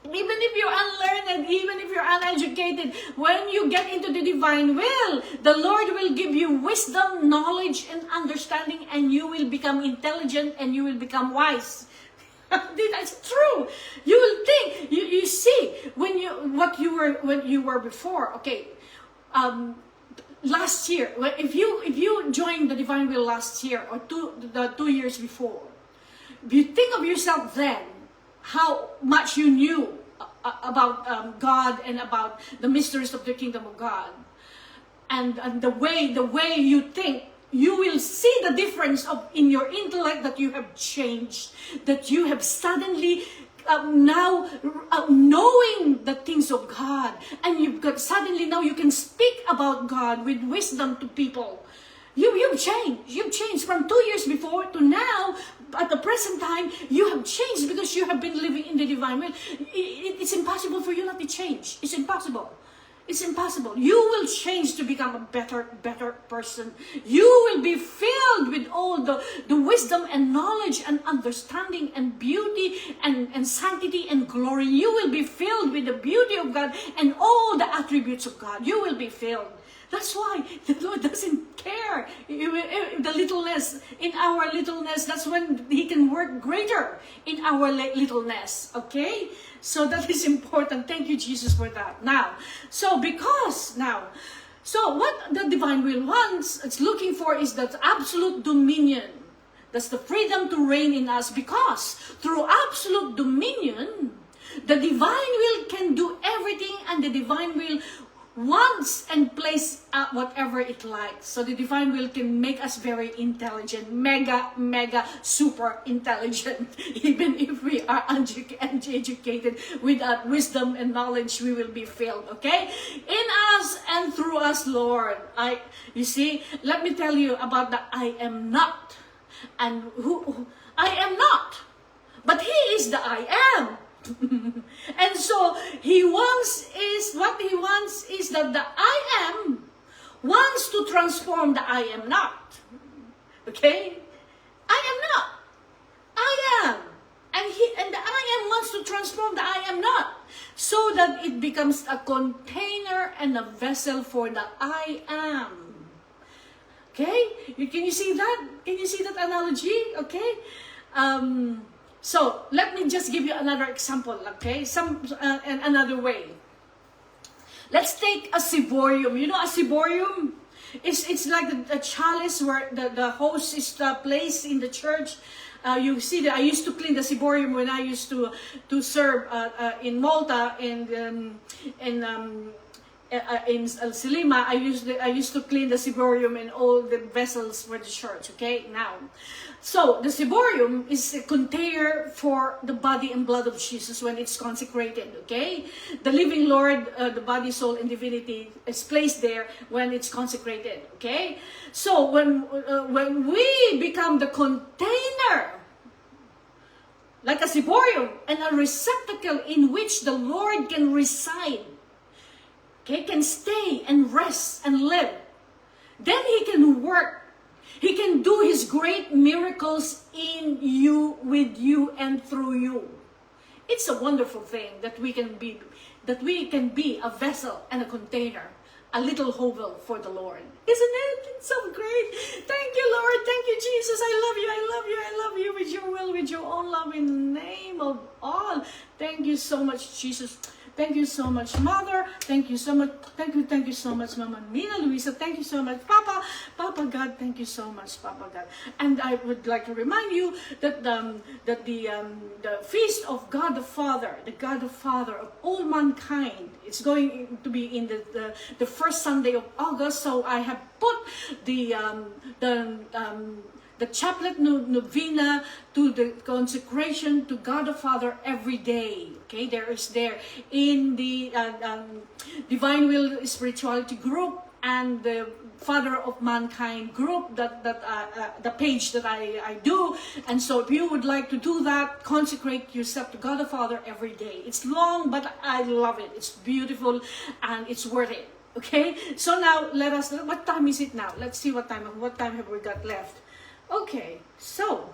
Even if you're unlearned, even if you're uneducated, when you get into the divine will, the Lord will give you wisdom, knowledge, and understanding, and you will become intelligent and you will become wise. That's true. You will think, you see, when you were before, okay, last year, if you joined the Divine Will last year or 2 years before, if you think of yourself then, how much you knew about God and about the mysteries of the kingdom of God, and the way you think, you will see the difference in your intellect, that you have changed, that you have suddenly now knowing the things of God, and you've got suddenly now you can speak about God with wisdom to people. You've changed from 2 years before to now. At the present time, you have changed because you have been living in the divine will. It's impossible for you not to change. It's impossible. It's impossible. You will change to become a better person. You will be filled with all the wisdom and knowledge and understanding and beauty and sanctity and glory. You will be filled with the beauty of God and all the attributes of God. You will be filled. That's why the Lord doesn't care. The littleness, in our littleness, that's when He can work greater in our littleness. Okay? So that is important. Thank you, Jesus, for that. So what the divine will wants, it's looking for, is that absolute dominion. That's the freedom to reign in us, because through absolute dominion, the divine will can do everything, and the divine will wants and place whatever it likes. So the divine will can make us very intelligent, mega super intelligent. Even if we are uneducated, without wisdom and knowledge, we will be filled. Okay, in us and through us, Lord. You see, let me tell you about the I am not, and who I am not, but He is the I am. And so what he wants is that the I am wants to transform the I am not. Okay? I am not. I am. And the I am wants to transform the I am not, so that it becomes a container and a vessel for the I am. Okay? Can you see that? Can you see that analogy? Okay? So let me just give you another example, okay? Another way. Let's take a ciborium. You know a ciborium? It's like a chalice where the host is placed in the church. You see that I used to clean the ciborium when I used to serve in Malta and in Selima. I used to clean the ciborium and all the vessels for the church. Okay, now. So, the ciborium is a container for the body and blood of Jesus when it's consecrated, okay? The living Lord, the body, soul, and divinity is placed there when it's consecrated, okay? So, when we become the container, like a ciborium, and a receptacle in which the Lord can reside, okay, can stay and rest and live, then He can work. He can do His great miracles in you, with you, and through you. It's a wonderful thing that we can be a vessel and a container, a little hovel for the Lord. Isn't it? It's so great. Thank you, Lord. Thank you, Jesus. I love you. I love you. I love you with your will, with your own love, in the name of all. Thank you so much, Jesus. Thank you so much, Mother. Thank you so much. Thank you so much, Mama Nina Luisa. Thank you so much, Papa God. Thank you so much, Papa God. And I would like to remind you that the feast of God the Father of all mankind, it's going to be in the first Sunday of August. So I have put the chaplet novena to the consecration to God the Father every day. Okay, there in the Divine Will Spirituality group and the Father of Mankind group, the page that I do. And so if you would like to do that, consecrate yourself to God the Father every day. It's long, but I love it. It's beautiful and it's worth it. Okay, so now what time is it now? Let's see what time have we got left. Okay, so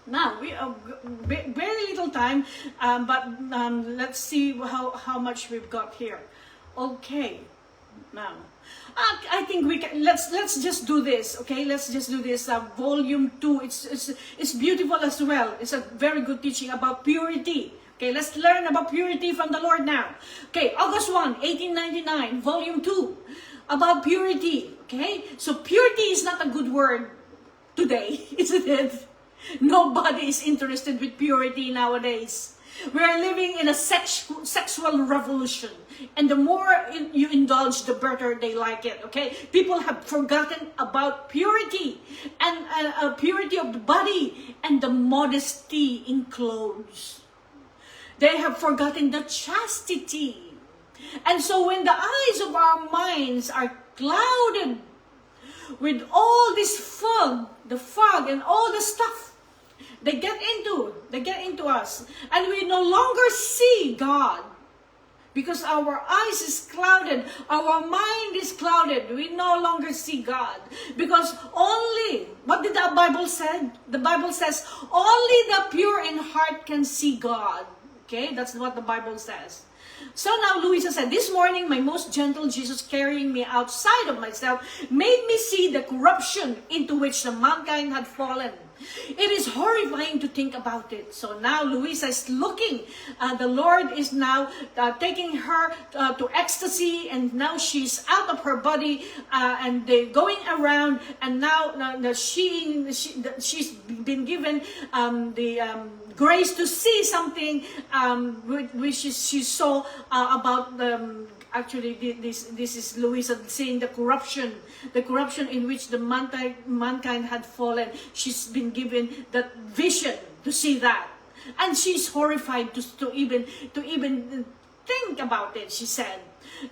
now we have very little time, but let's see how much we've got here. Okay, now. I think we can. Let's just do this, okay? Let's just do this. Volume 2. It's beautiful as well. It's a very good teaching about purity. Okay, let's learn about purity from the Lord now. Okay, August 1, 1899, Volume 2, about purity. Okay, so purity is not a good word today, isn't it? Nobody is interested with purity nowadays. We are living in a sexual revolution. And the more you indulge, the better they like it, okay? People have forgotten about purity and purity of the body and the modesty in clothes. They have forgotten the chastity. And so when the eyes of our minds are clouded with all this fog, the fog and all the stuff they get into us, and we no longer see God because our eyes is clouded, our mind is clouded. We no longer see God because only, what did the Bible say? The Bible says only the pure in heart can see God. Okay, that's what the Bible says. So now Louisa said, this morning my most gentle Jesus, carrying me outside of myself, made me see the corruption into which the mankind had fallen. It is horrifying to think about it. So now Louisa is looking. The Lord is now taking her to ecstasy, and now she's out of her body, and they're going around, and now she's been given the grace to see something which she saw about actually this is Louisa seeing the corruption in which the mankind had fallen. She's been given that vision to see that, and she's horrified to even think about it. She said,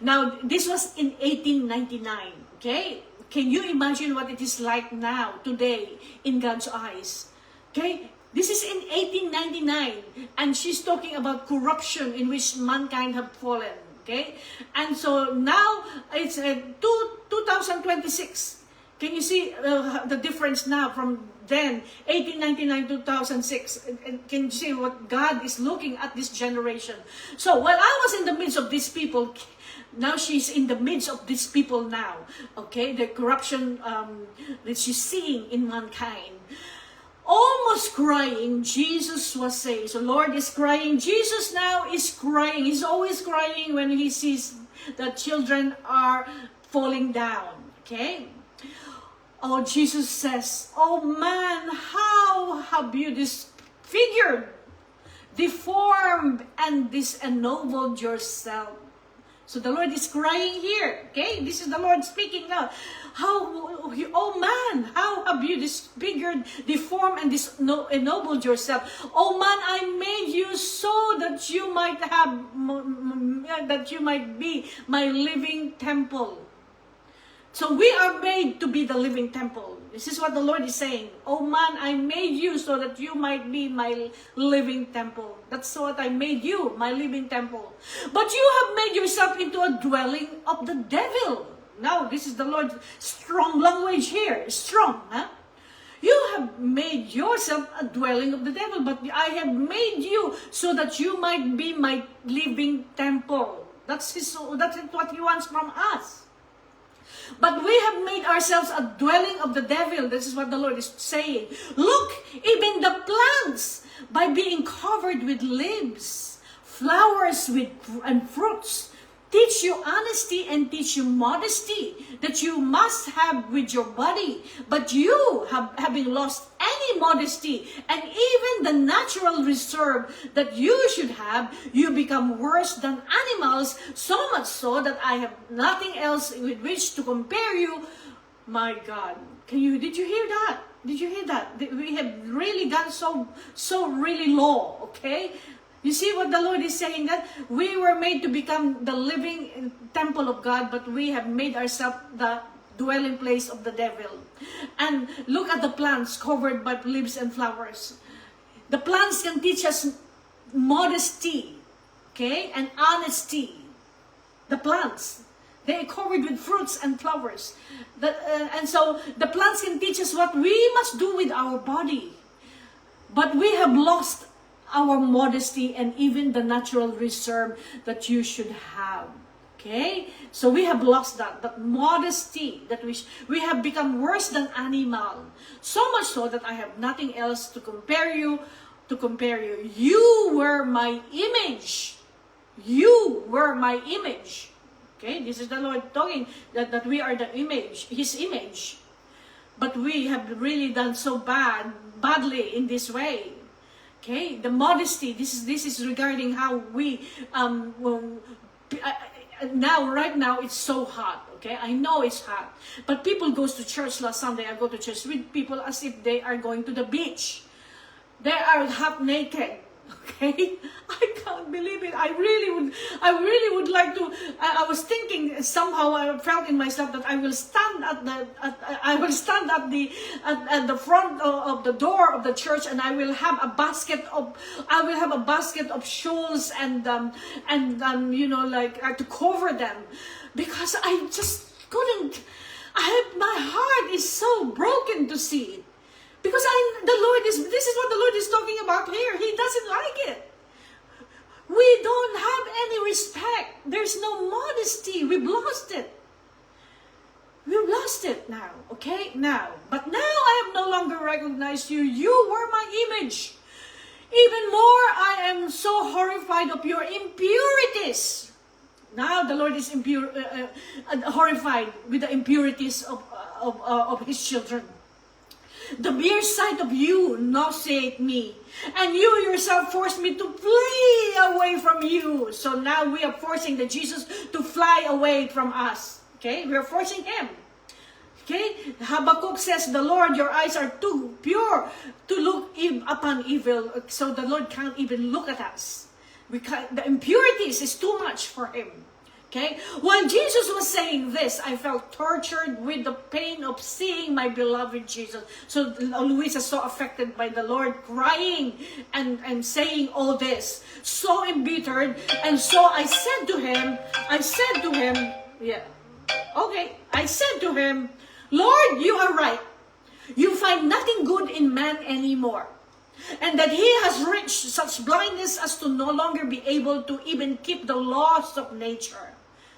now this was in 1899. Okay, can you imagine what it is like now today in God's eyes? Okay. This is in 1899, and she's talking about corruption in which mankind have fallen, okay? And so now it's 2026. Can you see the difference now from then, 1899 to 2006? And can you see what God is looking at this generation? So while I was in the midst of these people, now she's in the midst of these people now, okay? The corruption that she's seeing in mankind. Almost crying, Jesus was saying. So Lord is crying. Jesus now is crying. He's always crying when he sees that children are falling down. Okay? Oh, Jesus says, oh man, how have you disfigured, deformed, and disennobled yourself? So the Lord is crying here. Okay? This is the Lord speaking now. Oh man, how have you disfigured, deformed, and ennobled yourself? Oh man, I made you so that you might be my living temple. So we are made to be the living temple. This is what the Lord is saying. Oh man, I made you so that you might be my living temple. That's what I made you, my living temple. But you have made yourself into a dwelling of the devil. Now, this is the Lord's strong language here. Strong, huh? You have made yourself a dwelling of the devil, but I have made you so that you might be my living temple. That's what he wants from us. But we have made ourselves a dwelling of the devil. This is what the Lord is saying. Look, even the plants, by being covered with leaves, flowers and fruits, teach you honesty and teach you modesty that you must have with your body. But you, having lost any modesty and even the natural reserve that you should have, you become worse than animals, so much so that I have nothing else with which to compare you. My God, did you hear that? Did you hear that? We have really gone so really low, okay? You see what the Lord is saying, that we were made to become the living temple of God, but we have made ourselves the dwelling place of the devil. And look at the plants covered by leaves and flowers. The plants can teach us modesty, okay, and honesty. The plants, they are covered with fruits and flowers. And so the plants can teach us what we must do with our body. But we have lost our modesty and even the natural reserve that you should have. Okay? So we have lost that modesty, that we have become worse than animal. So much so that I have nothing else to compare you. You were my image. You were my image. Okay? This is the Lord talking that we are the image, His image. But we have really done so badly in this way. Okay? The modesty, this is regarding how we right now it's so hot. Okay, I know it's hot, but people goes to church. Last Sunday I go to church with people as if they are going to the beach. They are half naked. Okay, I can't believe it. I really would like to. I was thinking somehow. I felt in myself that I will stand at the front of the door of the church, and I will have a basket of shawls and to cover them, because I just couldn't. My heart is so broken to see it. Because this is what the Lord is talking about here. He doesn't like it. We don't have any respect. There's no modesty. We've lost it. We've lost it now. Okay? Now. But now I have no longer recognized you. You were my image. Even more, I am so horrified of your impurities. Now the Lord is horrified with the impurities of His children. The mere sight of you nauseate me, and you yourself forced me to flee away from you. So now we are forcing the Jesus to fly away from us. Okay, we are forcing Him. Okay, Habakkuk says, "The Lord, your eyes are too pure to look upon evil." So the Lord can't even look at us. The impurities is too much for Him. Okay? While Jesus was saying this, I felt tortured with the pain of seeing my beloved Jesus. So Luisa is so affected by the Lord crying and saying all this. So embittered. And so I said to him, Lord, you are right. You find nothing good in man anymore. And that he has reached such blindness as to no longer be able to even keep the laws of nature.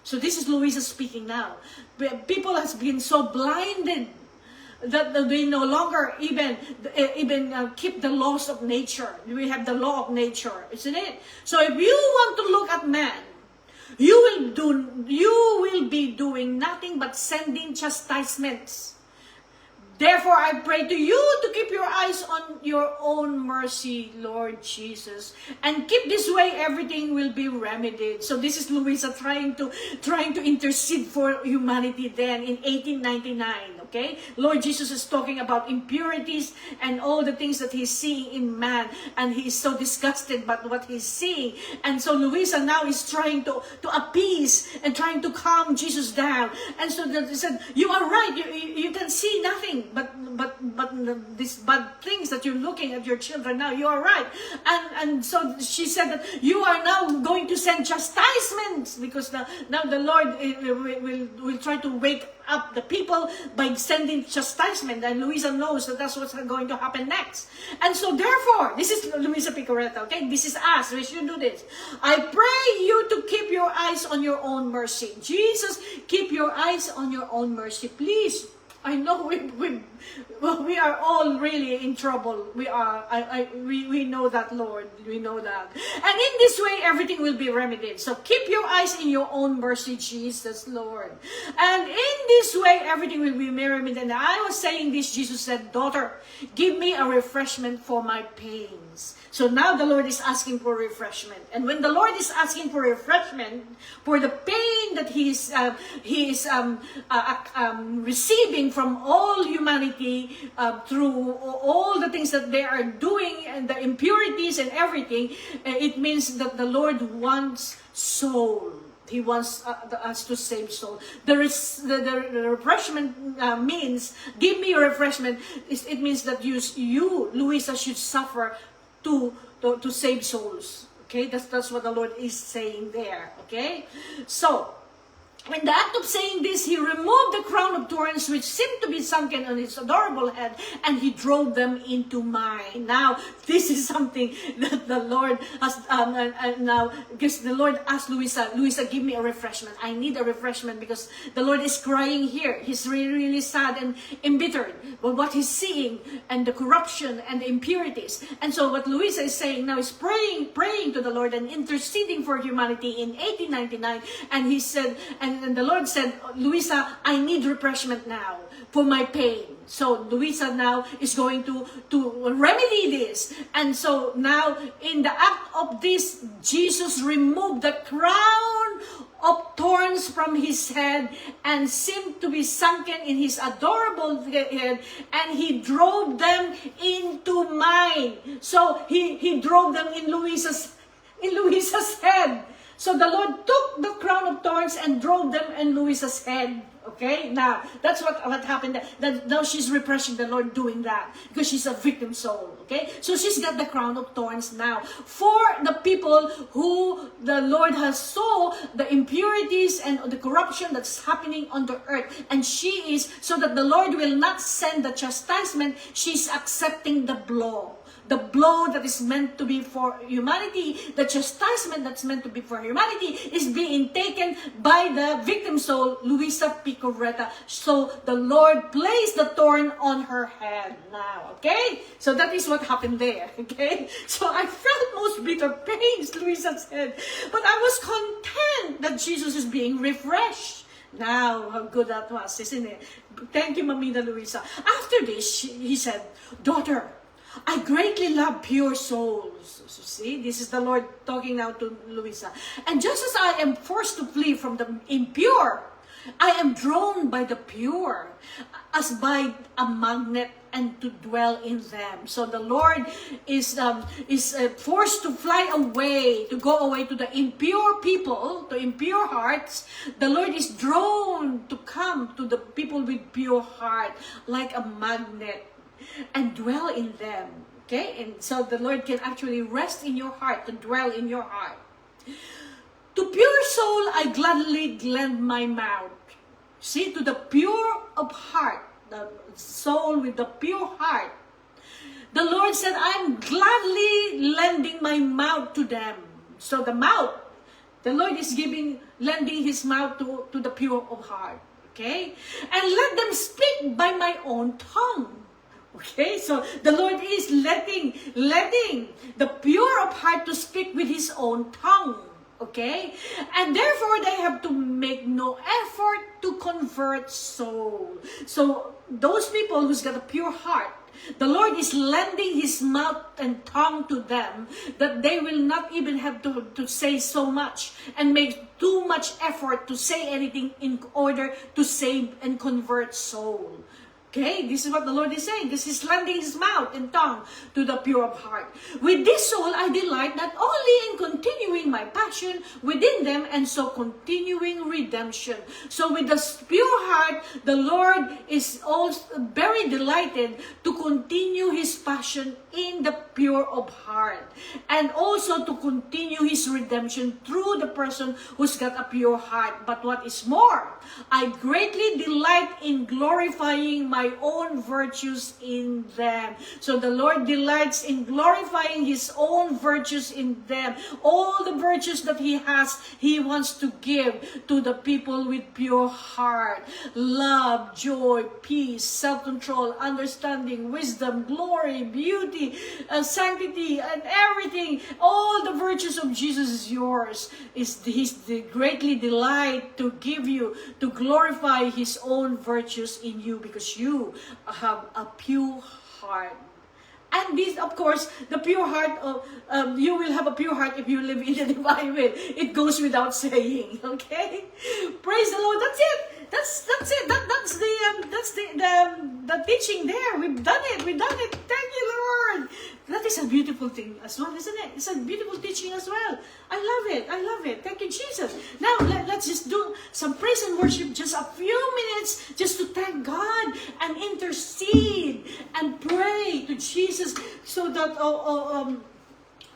So this is Luisa speaking now. People has been so blinded that they no longer even keep the laws of nature. We have the law of nature, isn't it? So if you want to look at man, you will be doing nothing but sending chastisements. Therefore, I pray to you to keep your eyes on your own mercy, Lord Jesus, and keep this way, everything will be remedied. So this is Luisa trying to intercede for humanity then in 1899. Okay, Lord Jesus is talking about impurities and all the things that He's seeing in man, and He is so disgusted by what He's seeing. And so Luisa now is trying to appease and trying to calm Jesus down. And so they said, "You are right. You can see nothing. But these bad things that you're looking at your children now, you are right." And so she said that you are now going to send chastisements, because now the Lord will try to wake up the people by sending chastisement. And Luisa knows that that's what's going to happen next. And so therefore, this is Luisa Picoreta, okay? This is us. We should do this. I pray you to keep your eyes on your own mercy. Jesus, keep your eyes on your own mercy. Please. I know we are all really in trouble. We know that, Lord. We know that. And in this way, everything will be remedied. So keep your eyes in your own mercy, Jesus, Lord. And in this way, everything will be remedied. And I was saying this, Jesus said, "Daughter, give me a refreshment for my pains." So now the Lord is asking for refreshment. And when the Lord is asking for refreshment, for the pain that He is receiving from all humanity through all the things that they are doing and the impurities and everything, it means that the Lord wants soul. He wants us to save soul. The refreshment means, give me your refreshment. It means that you, Luisa, should suffer to save souls. Okay, that's what the Lord is saying there. Okay, so In the act of saying this, he removed the crown of thorns which seemed to be sunken on his adorable head, and he drove them into mine. Now, this is something that the Lord has, now, because the Lord asked Luisa, give me a refreshment. I need a refreshment because the Lord is crying here. He's really, really sad and embittered with what he's seeing and the corruption and the impurities. And so what Luisa is saying now is praying to the Lord and interceding for humanity in 1899. And he said, and the Lord said, Luisa, I need refreshment now for my pain. So Luisa now is going to remedy this. And so now in the act of this, Jesus removed the crown of thorns from his head and seemed to be sunken in his adorable head, and he drove them into mine. So he drove them in Luisa's head. So the Lord took the crown of thorns and drove them in Luisa's head. Okay, now that's what happened. That now she's repressing the Lord doing that because she's a victim soul. Okay, so she's got the crown of thorns now for the people who the Lord has saw the impurities and the corruption that's happening on the earth, and she is, so that the Lord will not send the chastisement. She's accepting the blow. The blow that is meant to be for humanity, the chastisement that's meant to be for humanity, is being taken by the victim soul, Luisa Picoretta. So the Lord placed the thorn on her head now, okay? So that is what happened there, okay? So I felt most bitter pains, Luisa's head. But I was content that Jesus is being refreshed. Now, how good that was, isn't it? Thank you, Mamita Luisa. After this, he said, daughter, I greatly love pure souls. So see, this is the Lord talking now to Luisa. And just as I am forced to flee from the impure, I am drawn by the pure, as by a magnet, and to dwell in them. So the Lord is forced to fly away, to go away to the impure people, to impure hearts. The Lord is drawn to come to the people with pure heart, like a magnet, and dwell in them. Okay, and so the Lord can actually rest in your heart, to dwell in your heart. To pure soul I gladly lend my mouth. See, to the pure of heart, the soul with the pure heart, the Lord said, I'm gladly lending my mouth to them. So the mouth, the Lord is lending his mouth to the pure of heart. Okay, and let them speak by my own tongue. Okay, so the Lord is letting the pure of heart to speak with his own tongue. Okay, and therefore they have to make no effort to convert soul. So those people who's got a pure heart, the Lord is lending his mouth and tongue to them, that they will not even have to say so much and make too much effort to say anything in order to save and convert soul. Okay, this is what the Lord is saying. This is lending his mouth and tongue to the pure of heart. With this soul I delight not only in continuing my passion within them, and so continuing redemption. So with the pure heart, the Lord is also very delighted to continue his passion in the pure of heart, and also to continue his redemption through the person who's got a pure heart. But what is more, I greatly delight in glorifying my own virtues in them. So the Lord delights in glorifying his own virtues in them. All the virtues that he has, he wants to give to the people with pure heart. Love, joy, peace, self-control, understanding, wisdom, glory, beauty, sanctity, and everything. All the virtues of Jesus is yours. He's greatly delight to give you, to glorify his own virtues in you, because you have a pure heart. And this, of course, the pure heart, you will have a pure heart if you live in the divine will. It goes without saying, okay? Praise the Lord. That's it. That's it. That's the teaching there. We've done it. Thank you, Lord. That is a beautiful thing as well, isn't it? It's a beautiful teaching as well. I love it. Thank you, Jesus. Now, let's just do some praise and worship, just a few minutes, just to thank God and intercede and pray to Jesus, so that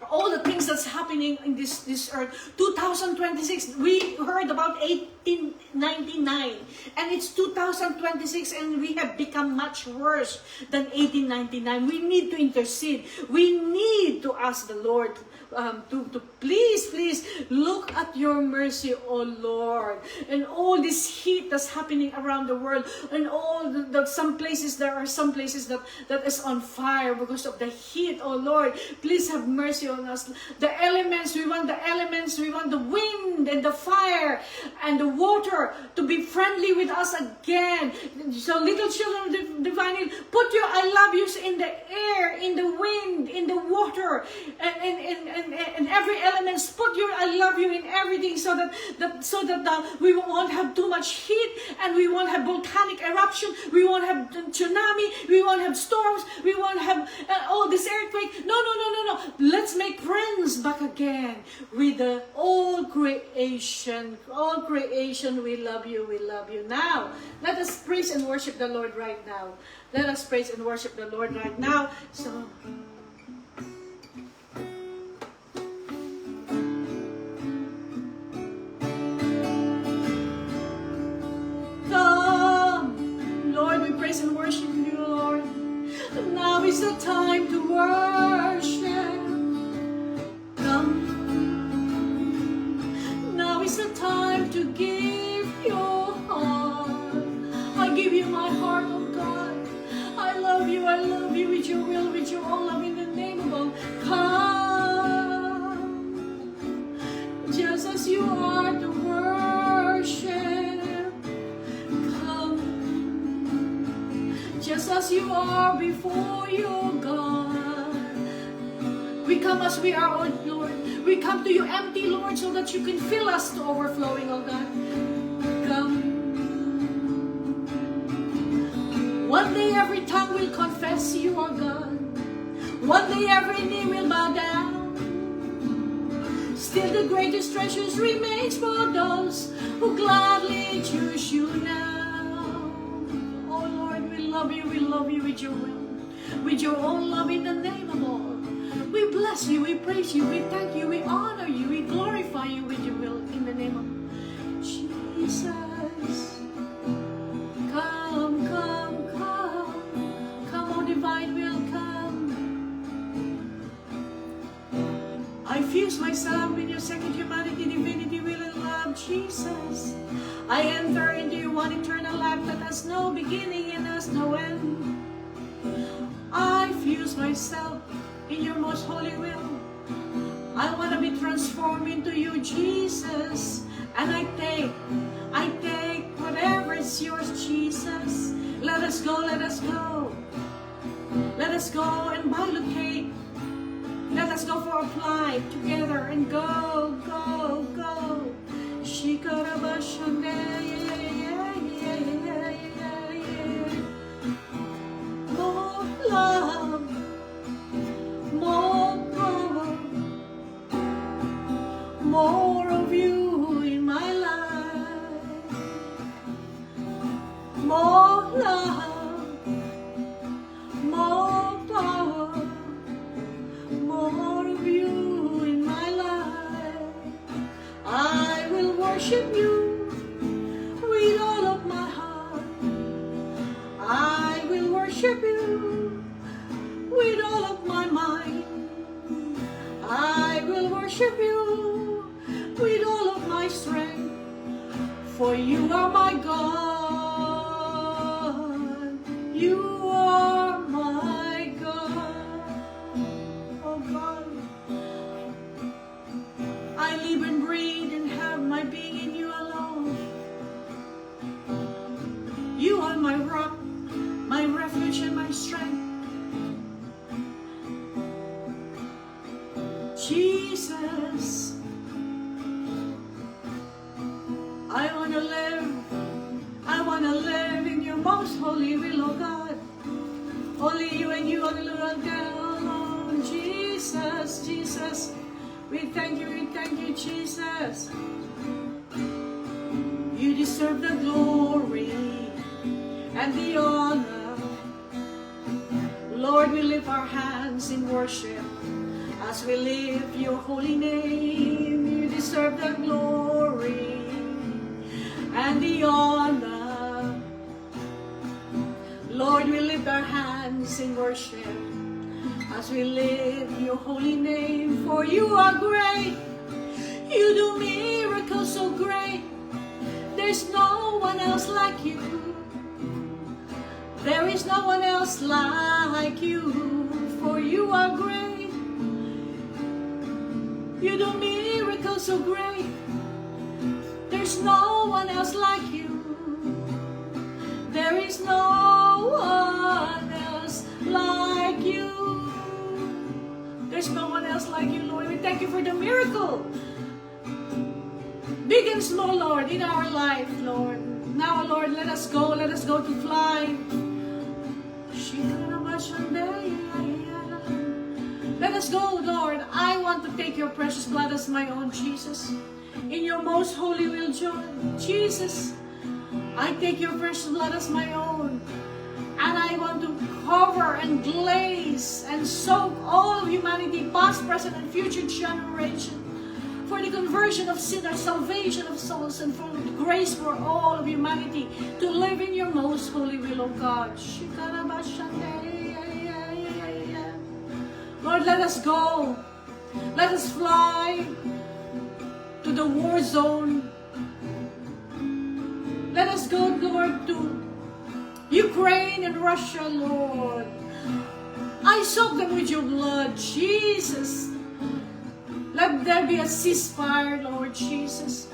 all the things that's happening in this earth. 2026, we heard about 1899, and it's 2026, and we have become much worse than 1899. We need to intercede. We need to ask the Lord to please look at your mercy, oh Lord, and all this heat that's happening around the world, and all some places, there are some places that is on fire because of the heat, oh Lord. Please have mercy on us. The elements, we want the elements, we want the wind and the fire and the water to be friendly with us again. So little children of the divine, put your I love yous in the air, in the wind, in the water, and every element. Put your I love you in everything, so that we won't have too much heat, and we won't have volcanic eruption, we won't have tsunami, we won't have storms, we won't have all this earthquake. No. Let's make friends back again with the all creation. All creation, we love you, we love you. Now, let us praise and worship the Lord right now. Let us praise and worship the Lord right now. So, come, Lord, we praise and worship you, Lord. Now is the time to worship. Come, now is the time to give your heart. I give you my heart, oh God. I love you with your will, with your all love, in the name of all. Come, just as you are to worship. Come, just as you are before your God. We come as we are, oh Lord. We come to you empty, Lord, so that you can fill us to overflowing, oh God. Come. One day every tongue will confess you are God. One day every knee will bow down. Still the greatest treasures remains for those who gladly choose you now. Oh Lord, we love you with your will, with your own love, in the name of all. We bless you, we praise you, we thank you, we honor you, we glorify you with your will, in the name of Jesus. Come, come, come, come, oh divine will, come. I fuse myself with your second humanity, divinity, will, and love, Jesus. I enter into your one eternal life that has no beginning and has no end. I fuse myself in your most holy will. I want to be transformed into you, Jesus. And I take whatever is yours, Jesus. Let us go, let us go. Let us go and bilocate. Let us go for a flight together and go, go, go. More love, more power, more of you in my life. More love, more power, more of you in my life. I will worship you with all of my heart. I will worship you with all of my mind. I will worship you with all of my strength. For you are my God. You are my God. Oh God, I live and breathe and have my being in you alone. You are my rock, my refuge, and my strength. Jesus, I want to live in your most holy will, oh God. Only you and you alone. Jesus, Jesus, we thank you, Jesus. You deserve the glory and the honor. Lord, we lift our hands in worship As we lift your holy name, you deserve the glory and the honor. Lord, we lift our hands in worship as we lift your holy name, for you are great. You do miracles so great. There's no one else like you. There is no one else like you, for you are great. You do miracles so great. There's no one else like you. There is no one else like you. There's no one else like you, Lord. We thank you for the miracle, big and small, Lord, in our life, Lord. Now, Lord, let us go to fly. Let us go, Lord. I want to take your precious blood as my own, Jesus. In your most holy will, Jesus, I take your precious blood as my own. And I want to cover and glaze and soak all of humanity, past, present, and future generation, for the conversion of sinners, salvation of souls, and for the grace for all of humanity to live in your most holy will, O God. Lord, let us go. Let us fly to the war zone. Let us go, Lord, to Ukraine and Russia, Lord. I soak them with your blood, Jesus. Let there be a ceasefire, Lord Jesus.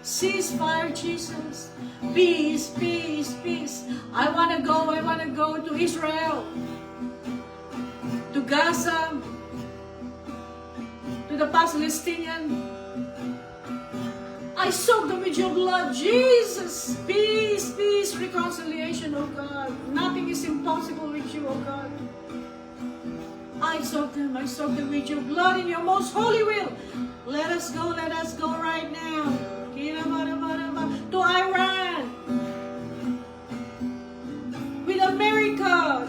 Ceasefire, Jesus. Peace, peace, peace. I want to go to Israel, to Gaza, to the Palestinian. I soak them with your blood, Jesus. Peace, peace, reconciliation, oh God. Nothing is impossible with you, oh God. I soak them with your blood in your most holy will. Let us go right now. To Iran. With America.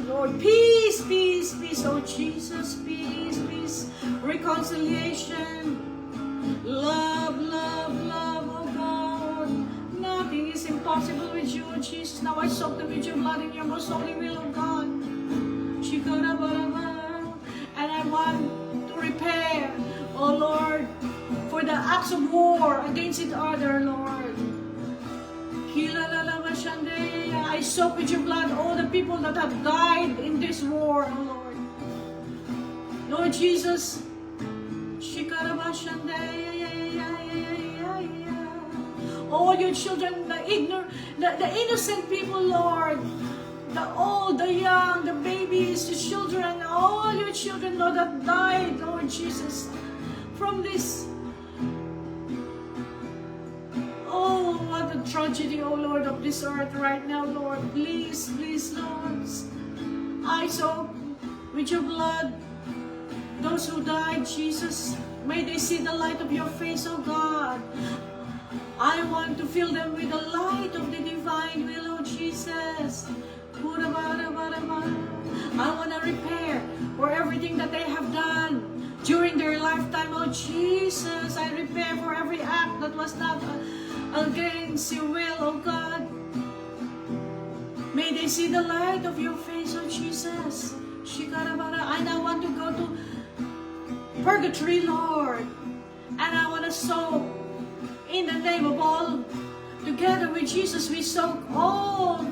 Lord, peace, peace, peace, oh Jesus, peace, peace, reconciliation. Love, love, love, oh God. Nothing is impossible with you, oh Jesus. Now I soak them with your blood in your most holy will, oh God. And I want to repair, oh Lord, for the acts of war against each other, Lord. I soak with your blood all the people that have died in this war, oh Lord. Lord Jesus, all your children, the innocent people, Lord, the old, the young, the babies, the children, all your children, Lord, that died, Lord Jesus, from this. Oh, what a tragedy, oh Lord, of this earth right now, Lord. Please, please, Lord, I soak with your blood those who died, Jesus. May they see the light of your face, oh God. I want to fill them with the light of the divine will, oh Jesus. I want to repair for everything that they have done during their lifetime, oh Jesus. I repair for every act that was not against your will, oh God. May they see the light of your face, oh Jesus. And I want to go to purgatory, Lord. And I want to soak in the name of all. Together with Jesus, we soak all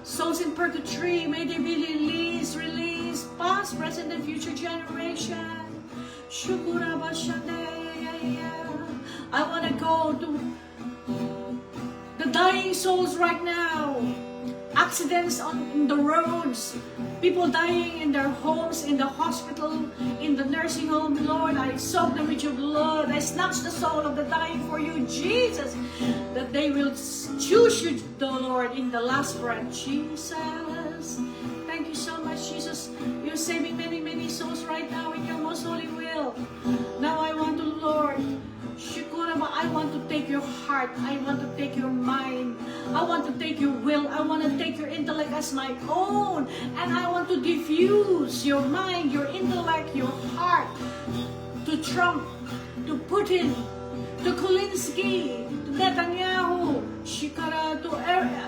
souls in purgatory. May they be released, past, present, and future generation. I want to go to the dying souls right now. Accidents on the roads, people dying in their homes, in the hospital, in the nursing home. Lord, I soak them with your blood. I snatch the soul of the dying for you, Jesus, that they will choose you, the Lord, in the last breath. Jesus, thank you so much, Jesus. You're saving many, many souls right now in your most holy will. Now I want to, Lord, Shikuraba, I want to take your heart. I want to take your mind. I want to take your will. I want to take your intellect as my own. And I want to diffuse your mind, your intellect, your heart to Trump, to Putin, to Kulinski, to Netanyahu, Shikara, to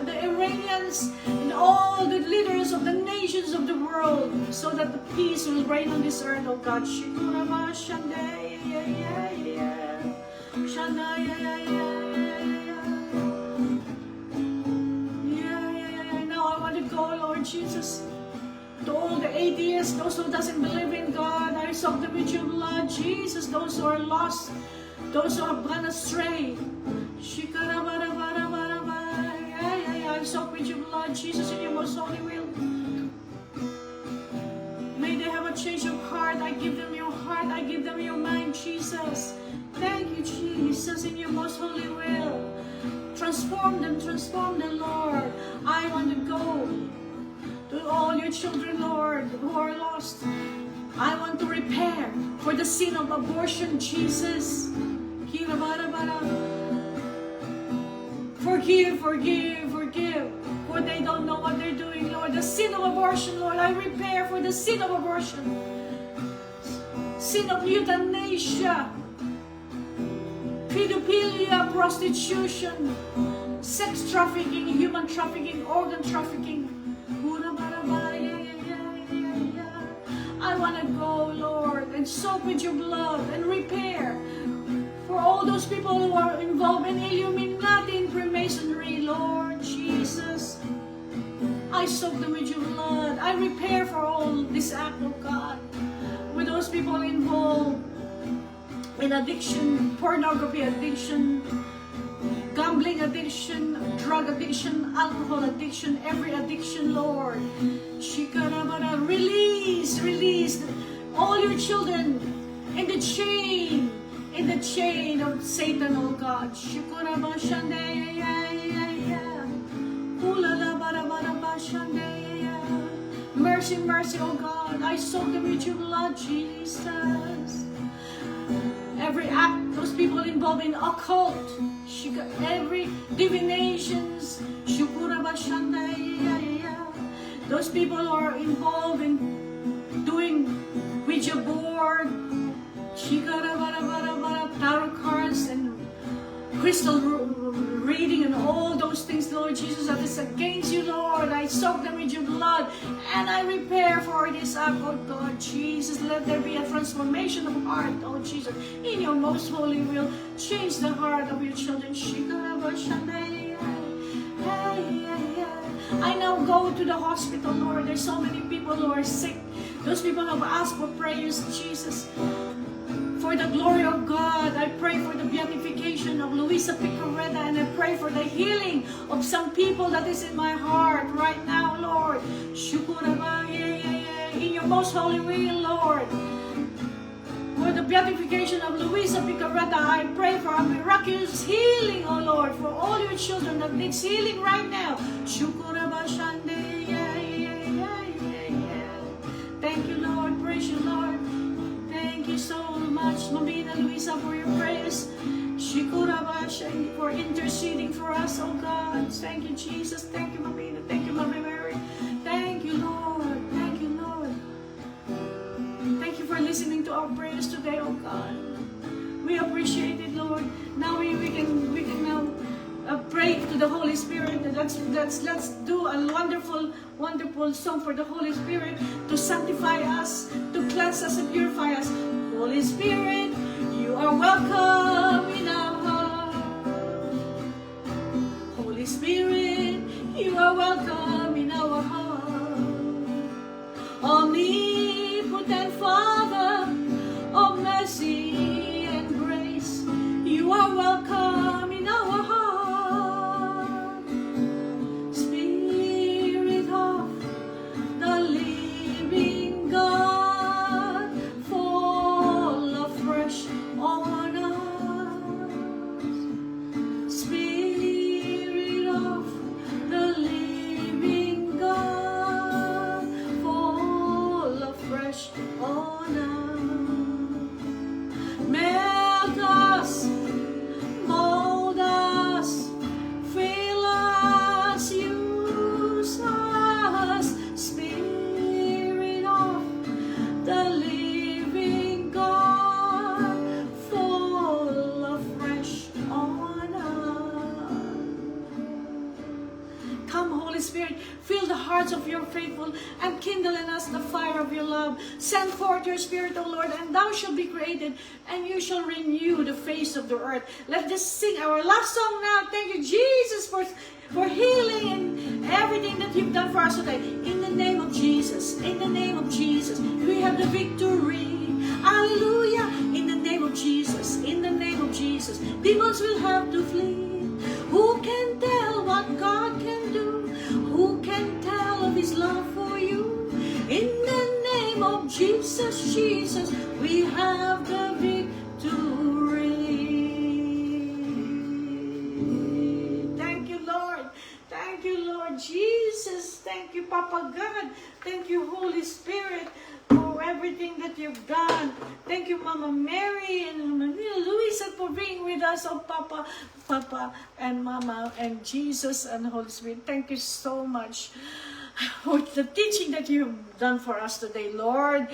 the Iranians, and all the leaders of the nations of the world, so that the peace will reign on this earth, oh God. Shikuraba, Shandaya, Now I want to go, Lord Jesus, to all the atheists, those who doesn't believe in God. I soak them with your blood, Jesus. Those who are lost, those who have gone astray. I soak with your blood, Jesus, in your most holy will. May they have a change of heart. I give them your heart. I give them your mind, Jesus. Thank you, Jesus, in your most holy will. Transform them, Lord. I want to go to all your children, Lord, who are lost. I want to repair for the sin of abortion, Jesus. Forgive, for they don't know what they're doing, Lord. The sin of abortion, Lord, I repair for the sin of abortion. Sin of euthanasia, pedophilia, prostitution, sex trafficking, human trafficking, organ trafficking. I want to go, Lord, and soak with your blood and repair for all those people who are involved in Illuminati and Freemasonry, Lord Jesus. I soak them with your blood. I repair for all this act of God. With those people involved in addiction, pornography addiction, gambling addiction, drug addiction, alcohol addiction, every addiction, Lord. Release all your children in the chain of Satan, oh God. Mercy, oh God. I soak them with your blood, Jesus. Every act, those people involved in occult, every divinations, those people who are involved in doing Ouija board, tarot cards, and crystal reading, and all those things, Lord Jesus, that is against you, Lord. I soak them with your blood, and I repair for this act, oh God, Jesus. Let there be a transformation of heart, oh Jesus, in your most holy will. Change the heart of your children. I now go to the hospital, Lord. There's so many people who are sick. Those people have asked for prayers, Jesus. For the glory of God, I pray for the beatification of Luisa Picarreta, and I pray for the healing of some people that is in my heart right now, Lord. In your most holy will, Lord. For the beatification of Luisa Picarreta, I pray for a miraculous healing, oh Lord, for all your children that needs healing right now. Thank you, Lord. Praise you, Lord. Thank you so much, Mamina Luisa, for your prayers. For interceding for us, oh God. Thank you, Jesus. Thank you, Mamina. Thank you, Mami Mary. Thank you, Lord. Thank you, Lord. Thank you for listening to our prayers today, oh God. We appreciate it, Lord. Now we can now pray to the Holy Spirit. Let's do a wonderful song for the Holy Spirit to sanctify us, to cleanse us and purify us. Holy Spirit, you are welcome in our heart. Holy Spirit, you are welcome in our heart. Omnipotent Father of mercy and grace, you are welcome in our heart. Spirit of the living God, fall afresh on us. Spirit of the living God, fall afresh on Holy Spirit, fill the hearts of your faithful and kindle in us the fire of your love. Send forth your Spirit, O Lord, and thou shalt be created, and you shall renew the face of the earth. Let us sing our last song now. Thank you, Jesus, for healing and everything that you've done for us today. In the name of Jesus, in the name of Jesus, we have the victory. Hallelujah. In the name of Jesus, in the name of Jesus, demons will have to flee. Who can tell what God can do? Who can tell of His love for you? In the name of Jesus, Jesus, we have the victory. Thank you, Lord. Thank you, Lord Jesus. Thank you, Papa God. Thank you, Holy Spirit, for everything that you've done. Thank you, Mama Mary and Mama Luisa, for being with us. Oh, Papa and Mama and Jesus and Holy Spirit. Thank you so much for the teaching that you've done for us today, Lord.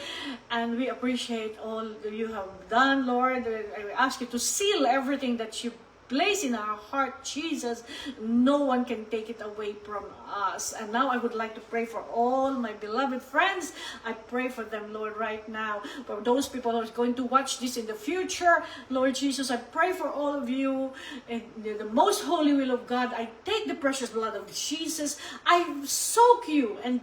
And we appreciate all that you have done, Lord. I ask you to seal everything that you place in our heart, Jesus. No one can take it away from us. And now I would like to pray for all my beloved friends. I pray for them, Lord, right now. For those people who are going to watch this in the future, Lord Jesus, I pray for all of you in the most holy will of God. I take the precious blood of Jesus. I soak you and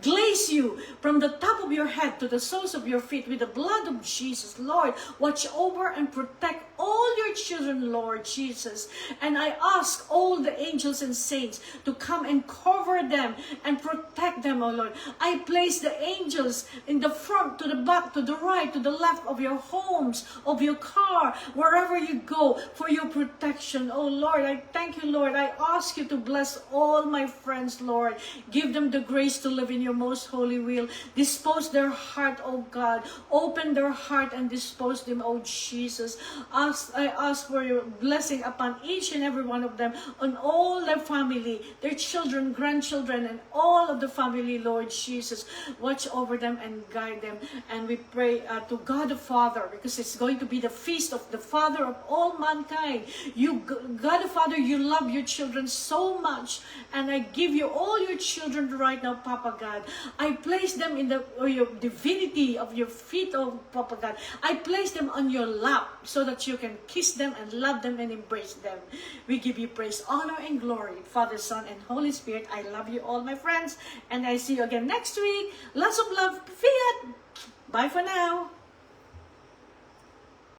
glaze you from the top of your head to the soles of your feet with the blood of Jesus. Lord, watch over and protect all your children, Lord Jesus. And I ask all the angels and saints to come and cover them and protect them, oh Lord. I place the angels in the front, to the back, to the right, to the left of your homes, of your car, wherever you go, for your protection. Oh Lord, I thank you, Lord. I ask you to bless all my friends, Lord. Give them the grace to live in your most holy will. Dispose their heart, oh God. Open their heart and dispose them, oh Jesus. I ask for your blessing upon each and every one of them, on all their family, their children, grandchildren, and all of the family, Lord Jesus. Watch over them and guide them. And we pray to God the Father, because it's going to be the feast of the Father of all mankind. You, God the Father, you love your children so much, and I give you all your children right now, Papa God. I place them in the your divinity of your feet, oh Papa God. I place them on your lap so that you can kiss them and love them and embrace them. We give you praise, honor, and glory, Father, Son, and Holy Spirit. I love you all, my friends, and I see you again next week. Lots of love. Fiat. Bye for now.